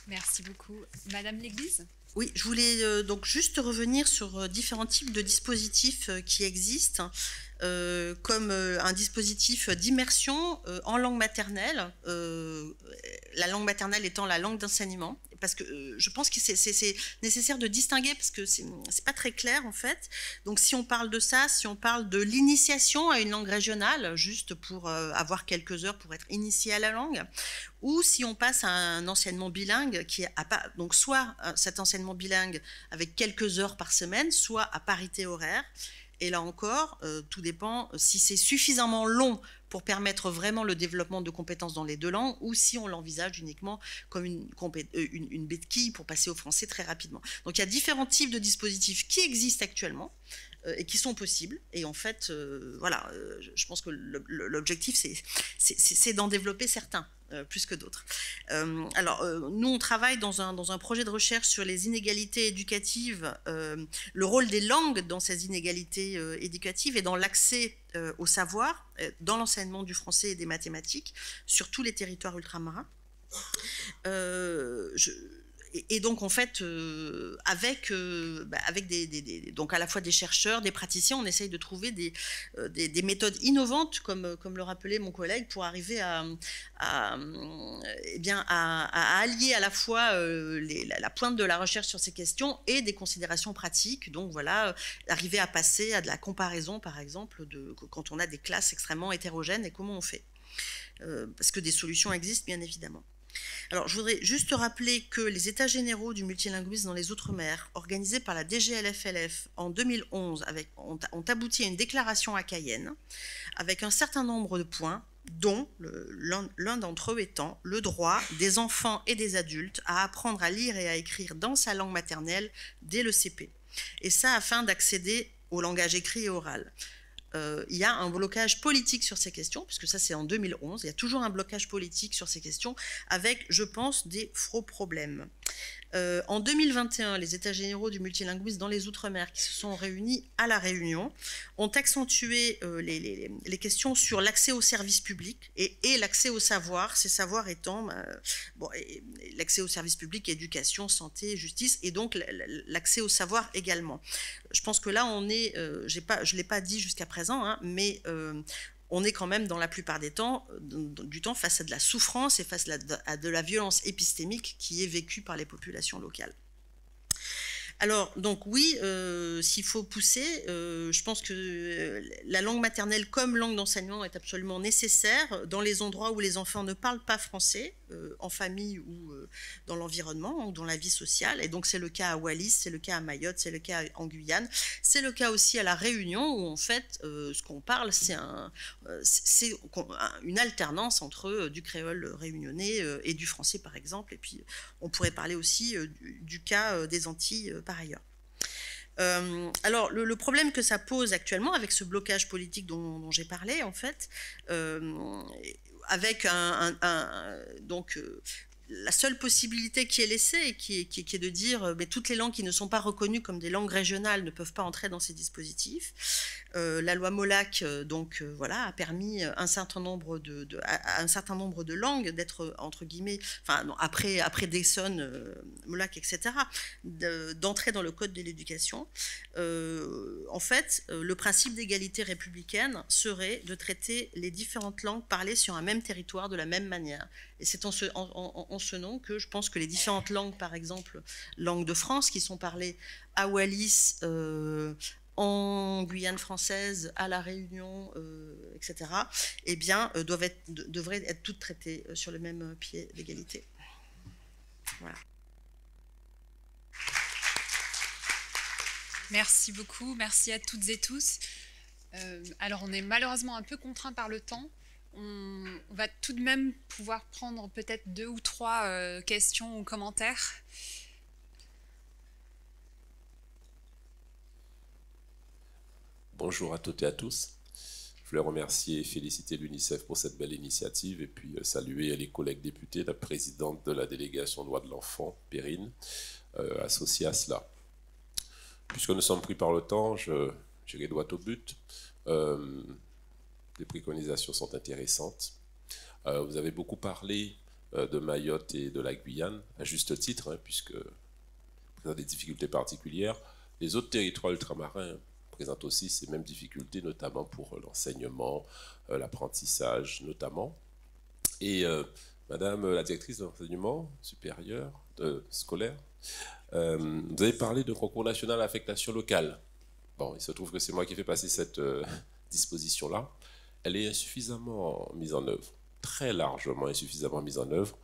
Merci beaucoup. Madame L'Église ? Oui, je voulais donc juste revenir sur différents types de dispositifs qui existent, comme un dispositif d'immersion en langue maternelle, la langue maternelle étant la langue d'enseignement, parce que je pense que c'est nécessaire de distinguer, parce que c'est pas très clair en fait. Donc si on parle de ça, si on parle de l'initiation à une langue régionale, juste pour avoir quelques heures pour être initié à la langue, ou si on passe à un enseignement bilingue qui a pas, donc soit cet enseignement bilingue avec quelques heures par semaine, soit à parité horaire. Et là encore, tout dépend si c'est suffisamment long pour permettre vraiment le développement de compétences dans les deux langues ou si on l'envisage uniquement comme une béquille pour passer au français très rapidement. Donc il y a différents types de dispositifs qui existent actuellement et qui sont possibles. Et en fait, voilà, je pense que l'objectif, c'est d'en développer certains. Plus que d'autres. Alors, nous, on travaille dans un projet de recherche sur les inégalités éducatives, le rôle des langues dans ces inégalités éducatives et dans l'accès au savoir, dans l'enseignement du français et des mathématiques, sur tous les territoires ultramarins. Et donc, en fait, avec donc à la fois des chercheurs, des praticiens, on essaye de trouver des méthodes innovantes, comme le rappelait mon collègue, pour arriver à allier à la fois la pointe de la recherche sur ces questions et des considérations pratiques. Donc, voilà, arriver à passer à de la comparaison, par exemple, quand on a des classes extrêmement hétérogènes et comment on fait. Parce que des solutions existent, bien évidemment. Alors, je voudrais juste rappeler que les États généraux du multilinguisme dans les Outre-mer, organisés par la DGLF-LF en 2011, ont abouti à une déclaration à Cayenne, avec un certain nombre de points, dont l'un d'entre eux étant le droit des enfants et des adultes à apprendre à lire et à écrire dans sa langue maternelle dès le CP. Et ça, afin d'accéder au langage écrit et oral. Il y a un blocage politique sur ces questions, puisque ça c'est en 2011, il y a toujours un blocage politique sur ces questions, avec, je pense, des gros problèmes. En 2021, les États généraux du multilinguisme dans les Outre-mer qui se sont réunis à La Réunion ont accentué les questions sur l'accès aux services publics et l'accès au savoir, ces savoirs étant l'accès aux services publics, éducation, santé, justice, et donc l'accès au savoir également. Je pense que là, on est, je ne l'ai pas dit jusqu'à présent, hein, mais on est quand même dans la plupart du temps face à de la souffrance et face à de la violence épistémique qui est vécue par les populations locales. Alors, donc oui, s'il faut pousser, je pense que la langue maternelle comme langue d'enseignement est absolument nécessaire dans les endroits où les enfants ne parlent pas français, en famille ou dans l'environnement ou dans la vie sociale. Et donc c'est le cas à Wallis, c'est le cas à Mayotte, c'est le cas en Guyane, c'est le cas aussi à La Réunion où en fait ce qu'on parle c'est une alternance entre du créole réunionnais et du français par exemple. Et puis on pourrait parler aussi du cas des Antilles par ailleurs. Alors le problème que ça pose actuellement avec ce blocage politique dont j'ai parlé en fait, avec la seule possibilité qui est laissée, qui est de dire mais toutes les langues qui ne sont pas reconnues comme des langues régionales ne peuvent pas entrer dans ces dispositifs. La loi Molac voilà, a permis un certain nombre de langues d'être entre guillemets, enfin non, après Dayson, Molac, etc., d'entrer dans le code de l'éducation. En fait, le principe d'égalité républicaine serait de traiter les différentes langues parlées sur un même territoire de la même manière. Et c'est en ce nom que je pense que les différentes langues, par exemple, langues de France, qui sont parlées à Wallis, en Guyane française, à La Réunion, etc., eh bien, devraient être toutes traitées sur le même pied d'égalité. Voilà. Merci beaucoup, merci à toutes et tous. Alors, on est malheureusement un peu contraint par le temps. On va tout de même pouvoir prendre peut-être 2 ou 3 questions ou commentaires. Bonjour à toutes et à tous. Je voulais remercier et féliciter l'UNICEF pour cette belle initiative et puis saluer les collègues députés, la présidente de la délégation droits de l'enfant, Perrine, associée à cela. Puisque nous sommes pris par le temps, j'irai droit au but. Les préconisations sont intéressantes. Vous avez beaucoup parlé de Mayotte et de la Guyane, à juste titre, puisque vous avez des difficultés particulières. Les autres territoires ultramarins présentent aussi ces mêmes difficultés, notamment pour l'enseignement, l'apprentissage notamment. Et Madame la directrice de l'enseignement supérieur, scolaire, vous avez parlé de concours national à affectation locale. Bon, il se trouve que c'est moi qui fais passer cette disposition-là. Elle est insuffisamment mise en œuvre, très largement insuffisamment mise en œuvre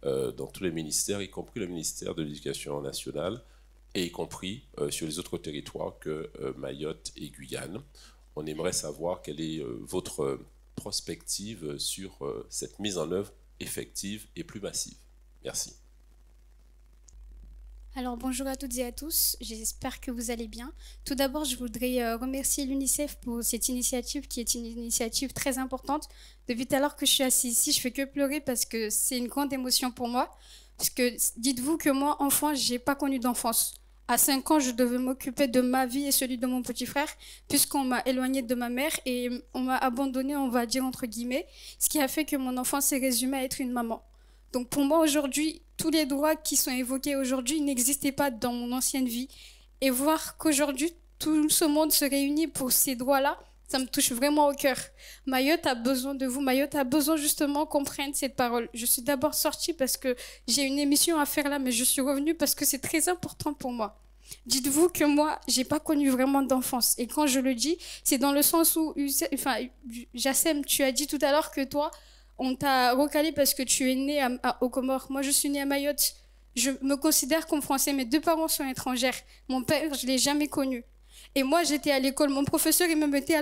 dans tous les ministères, y compris le ministère de l'Éducation nationale, et y compris sur les autres territoires que Mayotte et Guyane. On aimerait savoir quelle est votre prospective sur cette mise en œuvre effective et plus massive. Merci. Alors bonjour à toutes et à tous, j'espère que vous allez bien. Tout d'abord, je voudrais remercier l'UNICEF pour cette initiative qui est une initiative très importante. Depuis tout à l'heure que je suis assise ici, je fais que pleurer parce que c'est une grande émotion pour moi. Parce que dites-vous que moi, enfant, j'ai pas connu d'enfance. À 5 ans, je devais m'occuper de ma vie et celui de mon petit frère, puisqu'on m'a éloignée de ma mère et on m'a abandonnée, on va dire entre guillemets, ce qui a fait que mon enfance s'est résumée à être une maman. Donc pour moi aujourd'hui, tous les droits qui sont évoqués aujourd'hui n'existaient pas dans mon ancienne vie. Et voir qu'aujourd'hui, tout ce monde se réunit pour ces droits-là, ça me touche vraiment au cœur. Mayotte a besoin de vous. Mayotte a besoin justement qu'on prenne cette parole. Je suis d'abord sortie parce que j'ai une émission à faire là, mais je suis revenue parce que c'est très important pour moi. Dites-vous que moi, j'ai pas connu vraiment d'enfance. Et quand je le dis, c'est dans le sens où, Jassem, tu as dit tout à l'heure que toi, on t'a recalé parce que tu es né aux Comores. Moi, je suis née à Mayotte. Je me considère comme français. Mes 2 parents sont étrangères. Mon père, je ne l'ai jamais connu. Et moi, j'étais à l'école. Mon professeur, il me mettait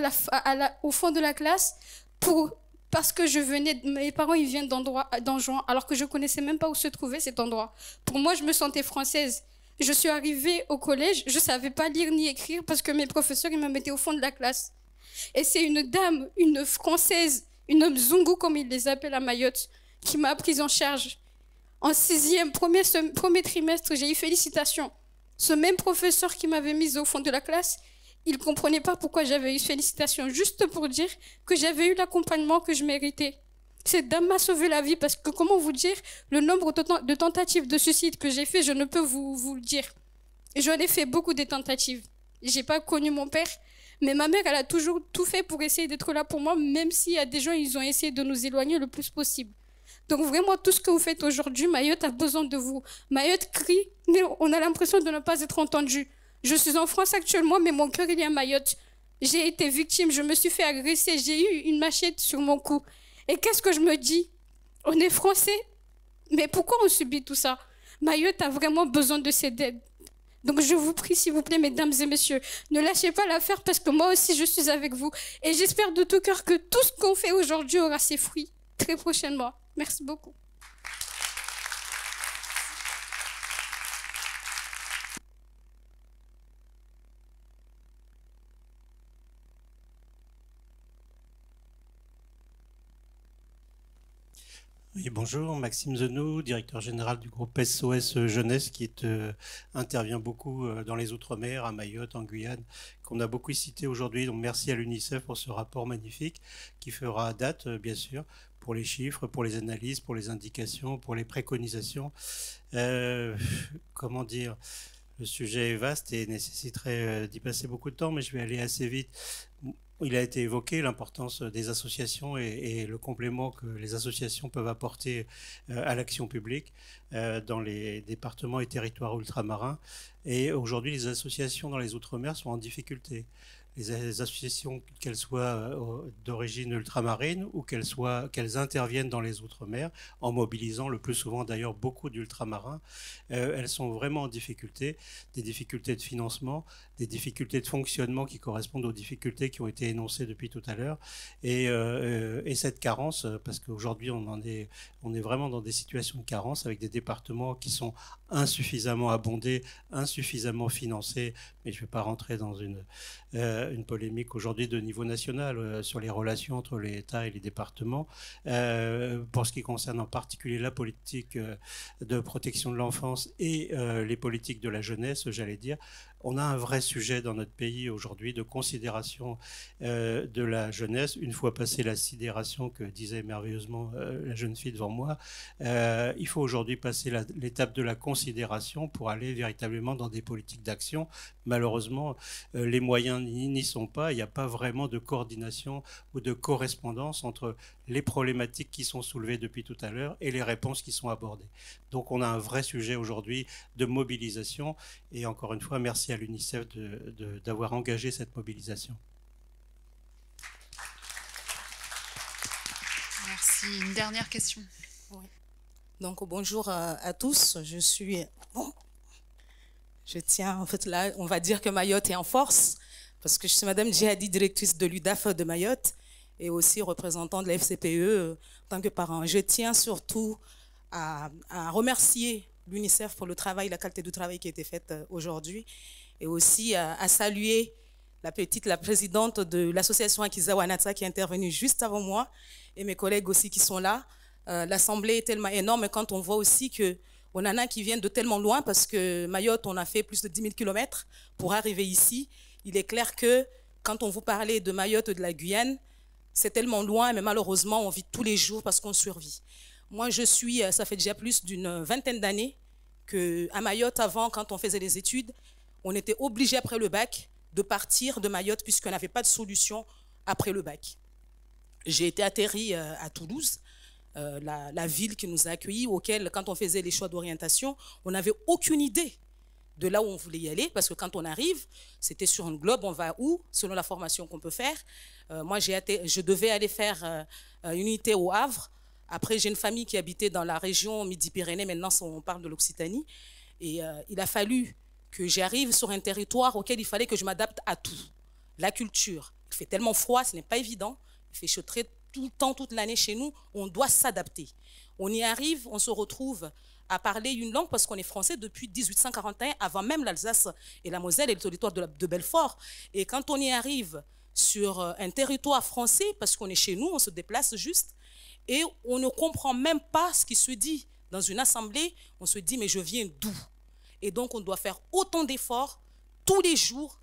au fond de la classe parce que mes parents, ils viennent d'Anjouan, alors que je ne connaissais même pas où se trouvait cet endroit. Pour moi, je me sentais française. Je suis arrivée au collège, je ne savais pas lire ni écrire parce que mes professeurs, ils me mettaient au fond de la classe. Et c'est une dame, une française, une Mzungu, comme ils les appellent à Mayotte, qui m'a prise en charge. En 6e, premier trimestre, j'ai eu félicitations. Ce même professeur qui m'avait mise au fond de la classe, il ne comprenait pas pourquoi j'avais eu félicitations, juste pour dire que j'avais eu l'accompagnement que je méritais. Cette dame m'a sauvé la vie parce que, comment vous dire, le nombre de tentatives de suicide que j'ai fait, je ne peux vous le dire. J'en ai fait beaucoup de tentatives. Je n'ai pas connu mon père, mais ma mère, elle a toujours tout fait pour essayer d'être là pour moi, même s'il y a des gens, ils ont essayé de nous éloigner le plus possible. Donc vraiment, tout ce que vous faites aujourd'hui, Mayotte a besoin de vous. Mayotte crie, mais on a l'impression de ne pas être entendu. Je suis en France actuellement, mais mon cœur, il est à Mayotte. J'ai été victime, je me suis fait agresser, j'ai eu une machette sur mon cou. Et qu'est-ce que je me dis? On est français, mais pourquoi on subit tout ça? Mayotte a vraiment besoin de cette aide. Donc je vous prie, s'il vous plaît, mesdames et messieurs, ne lâchez pas l'affaire parce que moi aussi, je suis avec vous. Et j'espère de tout cœur que tout ce qu'on fait aujourd'hui aura ses fruits très prochainement. Merci beaucoup. Oui, bonjour, Maxime Zenou, directeur général du groupe SOS Jeunesse qui intervient beaucoup dans les Outre-mer, à Mayotte, en Guyane, qu'on a beaucoup cité aujourd'hui. Donc merci à l'UNICEF pour ce rapport magnifique qui fera date, bien sûr, pour les chiffres, pour les analyses, pour les indications, pour les préconisations. Comment dire, le sujet est vaste et nécessiterait d'y passer beaucoup de temps, mais je vais aller assez vite. Il a été évoqué l'importance des associations et le complément que les associations peuvent apporter à l'action publique dans les départements et territoires ultramarins. Et aujourd'hui, les associations dans les Outre-mer sont en difficulté. Les associations, qu'elles soient d'origine ultramarine ou qu'elles interviennent dans les Outre-mer, en mobilisant le plus souvent d'ailleurs beaucoup d'ultramarins, elles sont vraiment en difficulté, des difficultés de financement, des difficultés de fonctionnement qui correspondent aux difficultés qui ont été énoncées depuis tout à l'heure, et cette carence, parce qu'aujourd'hui on est vraiment dans des situations de carence avec des départements qui sont insuffisamment abondés, insuffisamment financés, mais je ne vais pas rentrer dans une polémique aujourd'hui de niveau national sur les relations entre l'État et les départements. Pour ce qui concerne en particulier la politique de protection de l'enfance et les politiques de la jeunesse, j'allais dire, on a un vrai sujet dans notre pays aujourd'hui de considération de la jeunesse. Une fois passée la sidération que disait merveilleusement la jeune fille devant moi, il faut aujourd'hui passer l'étape de la considération pour aller véritablement dans des politiques d'action. Malheureusement, les moyens n'y sont pas. Il n'y a pas vraiment de coordination ou de correspondance entre les problématiques qui sont soulevées depuis tout à l'heure et les réponses qui sont abordées. Donc on a un vrai sujet aujourd'hui de mobilisation et encore une fois, merci à l'UNICEF d'avoir engagé cette mobilisation. Merci. Une dernière question. Oui. Donc bonjour à tous. Je tiens, en fait là, on va dire que Mayotte est en force parce que je suis Madame Djihadi, directrice de l'UDAF de Mayotte et aussi représentant de la FCPE en tant que parent. Je tiens surtout à remercier l'UNICEF pour le travail, la qualité du travail qui a été faite aujourd'hui et aussi à saluer la présidente de l'association Akiza Wanata qui est intervenue juste avant moi et mes collègues aussi qui sont là. L'assemblée est tellement énorme quand on voit aussi qu'on en a qui viennent de tellement loin parce que Mayotte, on a fait plus de 10 000 km pour arriver ici. Il est clair que quand on vous parlait de Mayotte et de la Guyane, c'est tellement loin, mais malheureusement, on vit tous les jours parce qu'on survit. Moi, ça fait déjà plus d'une vingtaine d'années qu'à Mayotte, avant, quand on faisait les études, on était obligé après le bac de partir de Mayotte puisqu'on n'avait pas de solution après le bac. J'ai été atterri à Toulouse, la ville qui nous a accueillis, auquel, quand on faisait les choix d'orientation, on n'avait aucune idée de là où on voulait y aller, parce que quand on arrive, c'était sur un globe, on va où, selon la formation qu'on peut faire. Moi, je devais aller faire une unité au Havre. Après, j'ai une famille qui habitait dans la région Midi-Pyrénées, maintenant on parle de l'Occitanie. Et il a fallu que j'arrive sur un territoire auquel il fallait que je m'adapte à tout. La culture. Il fait tellement froid, ce n'est pas évident. Il fait chaud tout le temps, toute l'année chez nous. On doit s'adapter. On y arrive, on se retrouve à parler une langue parce qu'on est français depuis 1841, avant même l'Alsace et la Moselle et le territoire de Belfort. Et quand on y arrive sur un territoire français, parce qu'on est chez nous, on se déplace juste, et on ne comprend même pas ce qui se dit dans une assemblée. On se dit, mais je viens d'où? Et donc, on doit faire autant d'efforts tous les jours,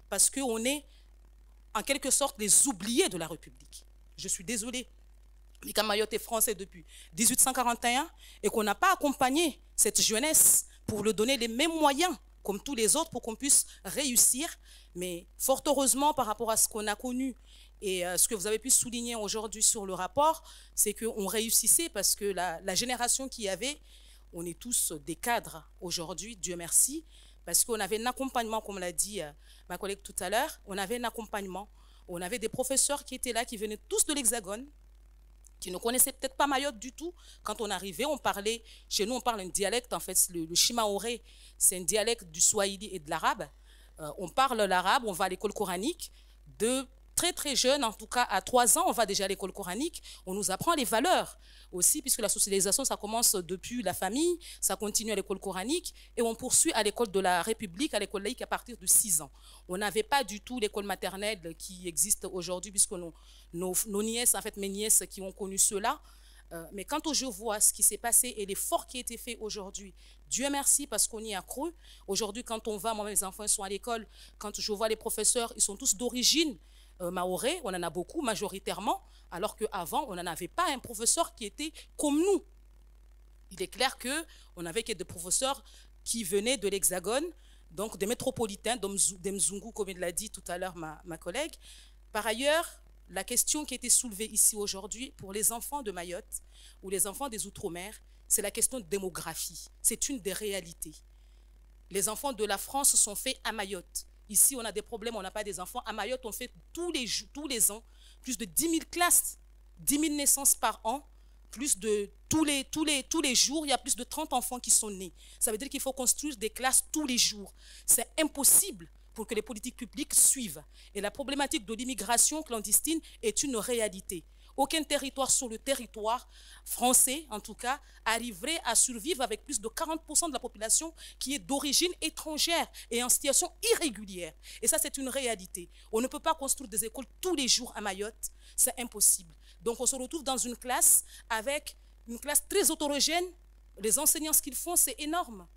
parce qu'on est en quelque sorte les oubliés de la République. Je suis désolée. Mais quand Mayotte est français depuis 1841 et qu'on n'a pas accompagné cette jeunesse pour lui donner les mêmes moyens comme tous les autres pour qu'on puisse réussir, mais fort heureusement par rapport à ce qu'on a connu et ce que vous avez pu souligner aujourd'hui sur le rapport, c'est qu'on réussissait parce que la génération qu'il y avait, on est tous des cadres aujourd'hui, Dieu merci, parce qu'on avait un accompagnement, comme l'a dit ma collègue tout à l'heure, on avait un accompagnement, on avait des professeurs qui étaient là, qui venaient tous de l'Hexagone, qui ne connaissaient peut-être pas Mayotte du tout. Quand on arrivait, on parlait, chez nous on parle un dialecte, en fait, le Shimaoré, c'est un dialecte du Swahili et de l'arabe. On parle l'arabe, on va à l'école coranique. De très très jeune, en tout cas à 3 ans, on va déjà à l'école coranique. On nous apprend les valeurs aussi, puisque la socialisation, ça commence depuis la famille, ça continue à l'école coranique, et on poursuit à l'école de la République, à l'école laïque à partir de 6 ans. On n'avait pas du tout l'école maternelle qui existe aujourd'hui, puisque nos nièces, en fait mes nièces qui ont connu cela, mais quand je vois ce qui s'est passé et l'effort qui a été fait aujourd'hui, Dieu merci parce qu'on y a cru. Aujourd'hui, quand on va, moi mes enfants sont à l'école, quand je vois les professeurs, ils sont tous d'origine maoré, on en a beaucoup majoritairement, alors qu'avant, on n'en avait pas un professeur qui était comme nous. Il est clair qu'on avait des professeurs qui venaient de l'Hexagone, donc des métropolitains d'Mzungu, comme il l'a dit tout à l'heure ma collègue. Par ailleurs, la question qui a été soulevée ici aujourd'hui pour les enfants de Mayotte ou les enfants des Outre-mer, c'est la question de démographie. C'est une des réalités. Les enfants de la France sont faits à Mayotte. Ici, on a des problèmes, on n'a pas des enfants. À Mayotte, on fait tous les ans plus de 10 000 classes, 10 000 naissances par an, plus de tous les jours, il y a plus de 30 enfants qui sont nés. Ça veut dire qu'il faut construire des classes tous les jours. C'est impossible pour que les politiques publiques suivent. Et la problématique de l'immigration clandestine est une réalité. Aucun territoire sur le territoire français, en tout cas, arriverait à survivre avec plus de 40% de la population qui est d'origine étrangère et en situation irrégulière. Et ça, c'est une réalité. On ne peut pas construire des écoles tous les jours à Mayotte. C'est impossible. Donc, on se retrouve dans une classe avec une classe très hétérogène. Les enseignants, ce qu'ils font, c'est énorme.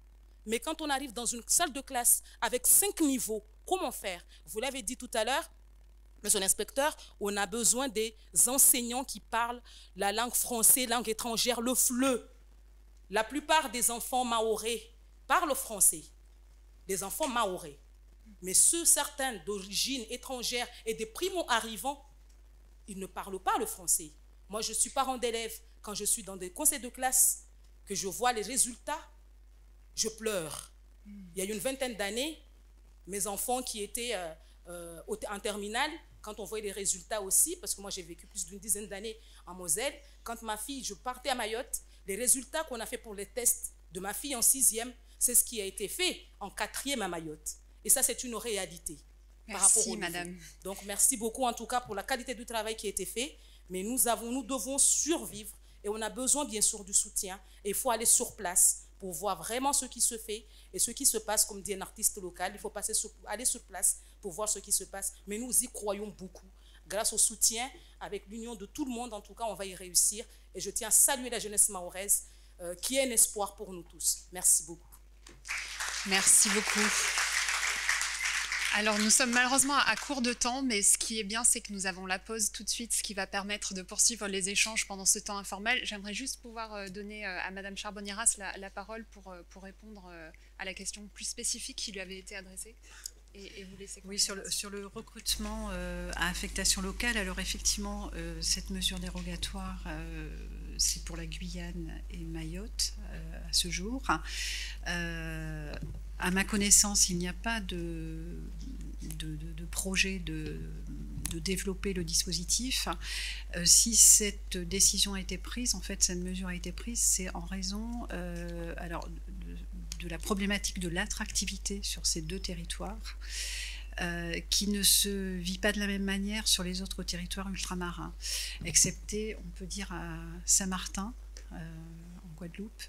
Mais quand on arrive dans une salle de classe avec 5 niveaux, comment faire? Vous l'avez dit tout à l'heure, monsieur l'inspecteur, on a besoin des enseignants qui parlent la langue française, langue étrangère, le FLE. La plupart des enfants mahorais parlent français, des enfants mahorais. Mais certains d'origine étrangère et des primo-arrivants, ils ne parlent pas le français. Moi, je suis parent d'élèves. Quand je suis dans des conseils de classe, que je vois les résultats, je pleure. Il y a une vingtaine d'années, mes enfants qui étaient en terminale, quand on voyait les résultats aussi, parce que moi j'ai vécu plus d'une dizaine d'années en Moselle, quand ma fille, je partais à Mayotte, les résultats qu'on a fait pour les tests de ma fille en 6e, c'est ce qui a été fait en 4e à Mayotte. Et ça, c'est une réalité. Par rapport au madame. niveau. Donc, merci beaucoup en tout cas pour la qualité du travail qui a été fait. Mais nous devons survivre et on a besoin bien sûr du soutien. Et il faut aller sur place pour voir vraiment ce qui se fait et ce qui se passe, comme dit un artiste local. Il faut aller sur place pour voir ce qui se passe. Mais nous y croyons beaucoup. Grâce au soutien, avec l'union de tout le monde, en tout cas, on va y réussir. Et je tiens à saluer la jeunesse mahoraise qui est un espoir pour nous tous. Merci beaucoup. Merci beaucoup. Alors, nous sommes malheureusement à court de temps, mais ce qui est bien, c'est que nous avons la pause tout de suite, ce qui va permettre de poursuivre les échanges pendant ce temps informel. J'aimerais juste pouvoir donner à Madame Charbonnieras la parole pour répondre à la question plus spécifique qui lui avait été adressée. Et vous laisser oui, sur le recrutement à affectation locale, alors effectivement, cette mesure dérogatoire, c'est pour la Guyane et Mayotte à ce jour. À ma connaissance, il n'y a pas de projet de développer le dispositif. Si cette décision a été prise, en fait, cette mesure a été prise, c'est en raison de la problématique de l'attractivité sur ces deux territoires, qui ne se vit pas de la même manière sur les autres territoires ultramarins, excepté, on peut dire, à Saint-Martin, Guadeloupe,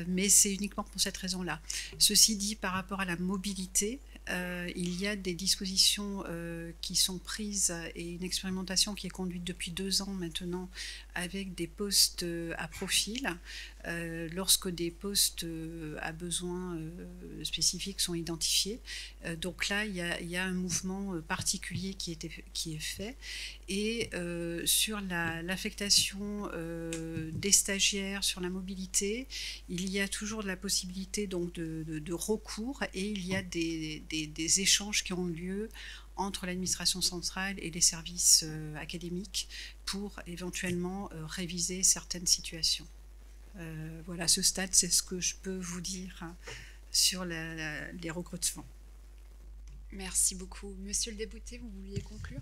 mais c'est uniquement pour cette raison-là. Ceci dit, par rapport à la mobilité, il y a des dispositions qui sont prises et une expérimentation qui est conduite depuis 2 ans maintenant avec des postes à profil, lorsque des postes à besoins spécifiques sont identifiés. Donc là, il y a un mouvement particulier qui est fait. Et sur l'affectation des stagiaires, sur la mobilité, il y a toujours la possibilité donc de recours, et il y a des échanges qui ont lieu entre l'administration centrale et les services académiques pour éventuellement réviser certaines situations. Voilà, à ce stade, c'est ce que je peux vous dire sur les recrutements. Merci beaucoup. Monsieur le député, vous vouliez conclure?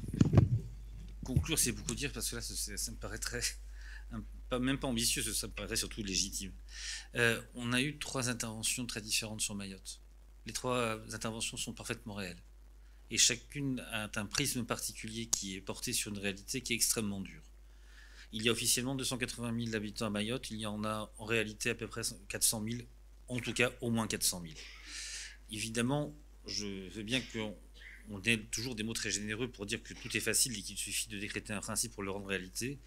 Conclure, c'est beaucoup dire, parce que là, ça me paraît même pas ambitieux, ça me paraît surtout légitime. On a eu 3 interventions très différentes sur Mayotte. Les 3 interventions sont parfaitement réelles. Et chacune a un prisme particulier qui est porté sur une réalité qui est extrêmement dure. Il y a officiellement 280 000 habitants à Mayotte, il y en a en réalité à peu près 400 000, en tout cas au moins 400 000. Évidemment, je veux bien qu'on ait toujours des mots très généreux pour dire que tout est facile et qu'il suffit de décréter un principe pour le rendre réalité.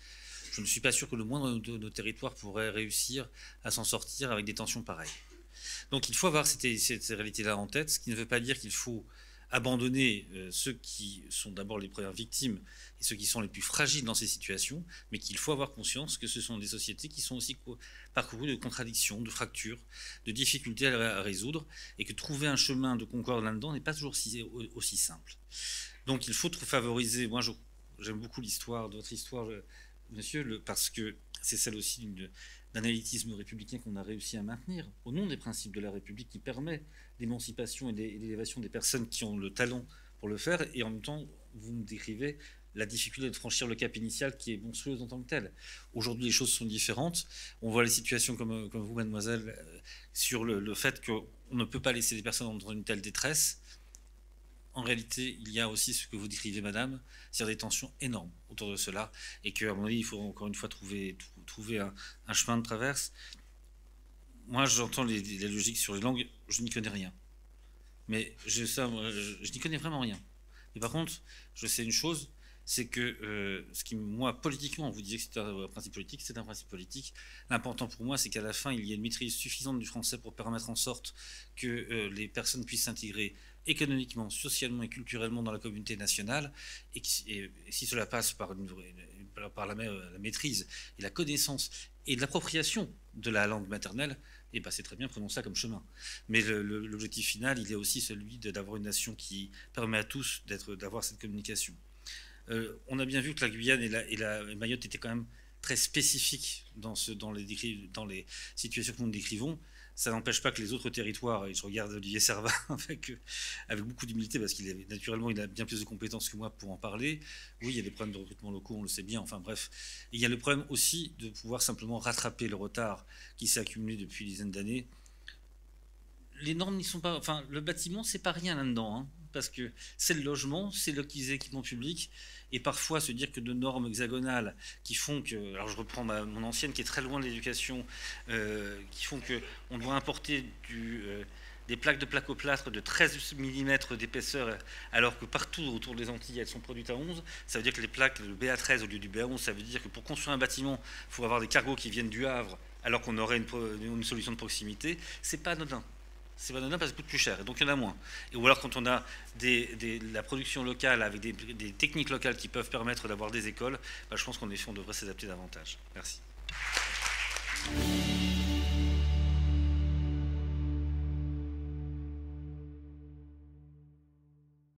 Je ne suis pas sûr que le moindre de nos territoires pourrait réussir à s'en sortir avec des tensions pareilles. Donc il faut avoir cette réalité-là en tête, ce qui ne veut pas dire qu'il faut abandonner ceux qui sont d'abord les premières victimes et ceux qui sont les plus fragiles dans ces situations, mais qu'il faut avoir conscience que ce sont des sociétés qui sont aussi parcourues de contradictions, de fractures, de difficultés à résoudre, et que trouver un chemin de concorde là-dedans n'est pas toujours aussi simple. Donc il faut favoriser, moi j'aime beaucoup l'histoire, de votre histoire, monsieur, parce que c'est celle aussi d'un élitisme républicain qu'on a réussi à maintenir, au nom des principes de la République qui permet l'émancipation et l'élévation des personnes qui ont le talent pour le faire, et en même temps, vous me décrivez la difficulté de franchir le cap initial qui est monstrueuse en tant que tel. Aujourd'hui, les choses sont différentes. On voit les situations comme vous, mademoiselle, sur le fait qu'on ne peut pas laisser des personnes dans une telle détresse. En réalité, il y a aussi ce que vous décrivez, madame, c'est-à-dire des tensions énormes autour de cela, et qu'à mon avis, il faut encore une fois trouver un chemin de traverse. Moi, j'entends les logiques sur les langues, je n'y connais rien. Mais je n'y connais vraiment rien. Mais par contre, je sais une chose, c'est que moi, politiquement, vous disiez que c'était un principe politique, c'est un principe politique. L'important pour moi, c'est qu'à la fin, il y ait une maîtrise suffisante du français pour permettre en sorte que les personnes puissent s'intégrer économiquement, socialement et culturellement dans la communauté nationale, et si cela passe par la maîtrise et la connaissance et l'appropriation de la langue maternelle, et ben c'est très bien, prenons ça comme chemin. Mais l'objectif final, il est aussi celui d'avoir une nation qui permet à tous d'avoir cette communication. On a bien vu que la Guyane et Mayotte étaient quand même très spécifiques dans les situations que nous décrivons. Ça n'empêche pas que les autres territoires, et je regarde Olivier Servat avec beaucoup d'humilité, parce qu'il a bien plus de compétences que moi pour en parler. Oui, il y a des problèmes de recrutement locaux, on le sait bien, enfin bref. Et il y a le problème aussi de pouvoir simplement rattraper le retard qui s'est accumulé depuis des dizaines d'années. Les normes n'y sont pas... Enfin, le bâtiment, c'est pas rien là-dedans, hein, parce que c'est le logement, c'est les équipements publics, et parfois se dire que de normes hexagonales qui font que... Alors je reprends mon ancienne qui est très loin de l'éducation, qui font qu'on doit importer des plaques de placoplâtre de 13 mm d'épaisseur, alors que partout autour des Antilles, elles sont produites à 11. Ça veut dire que les plaques, le BA13 au lieu du BA11, ça veut dire que pour construire un bâtiment, il faut avoir des cargos qui viennent du Havre, alors qu'on aurait une solution de proximité. C'est pas anodin. C'est pas anodin parce que ça coûte plus cher, et donc il y en a moins. Ou alors quand on a la production locale avec des techniques locales qui peuvent permettre d'avoir des écoles, je pense qu'en effet on devrait s'adapter davantage. Merci.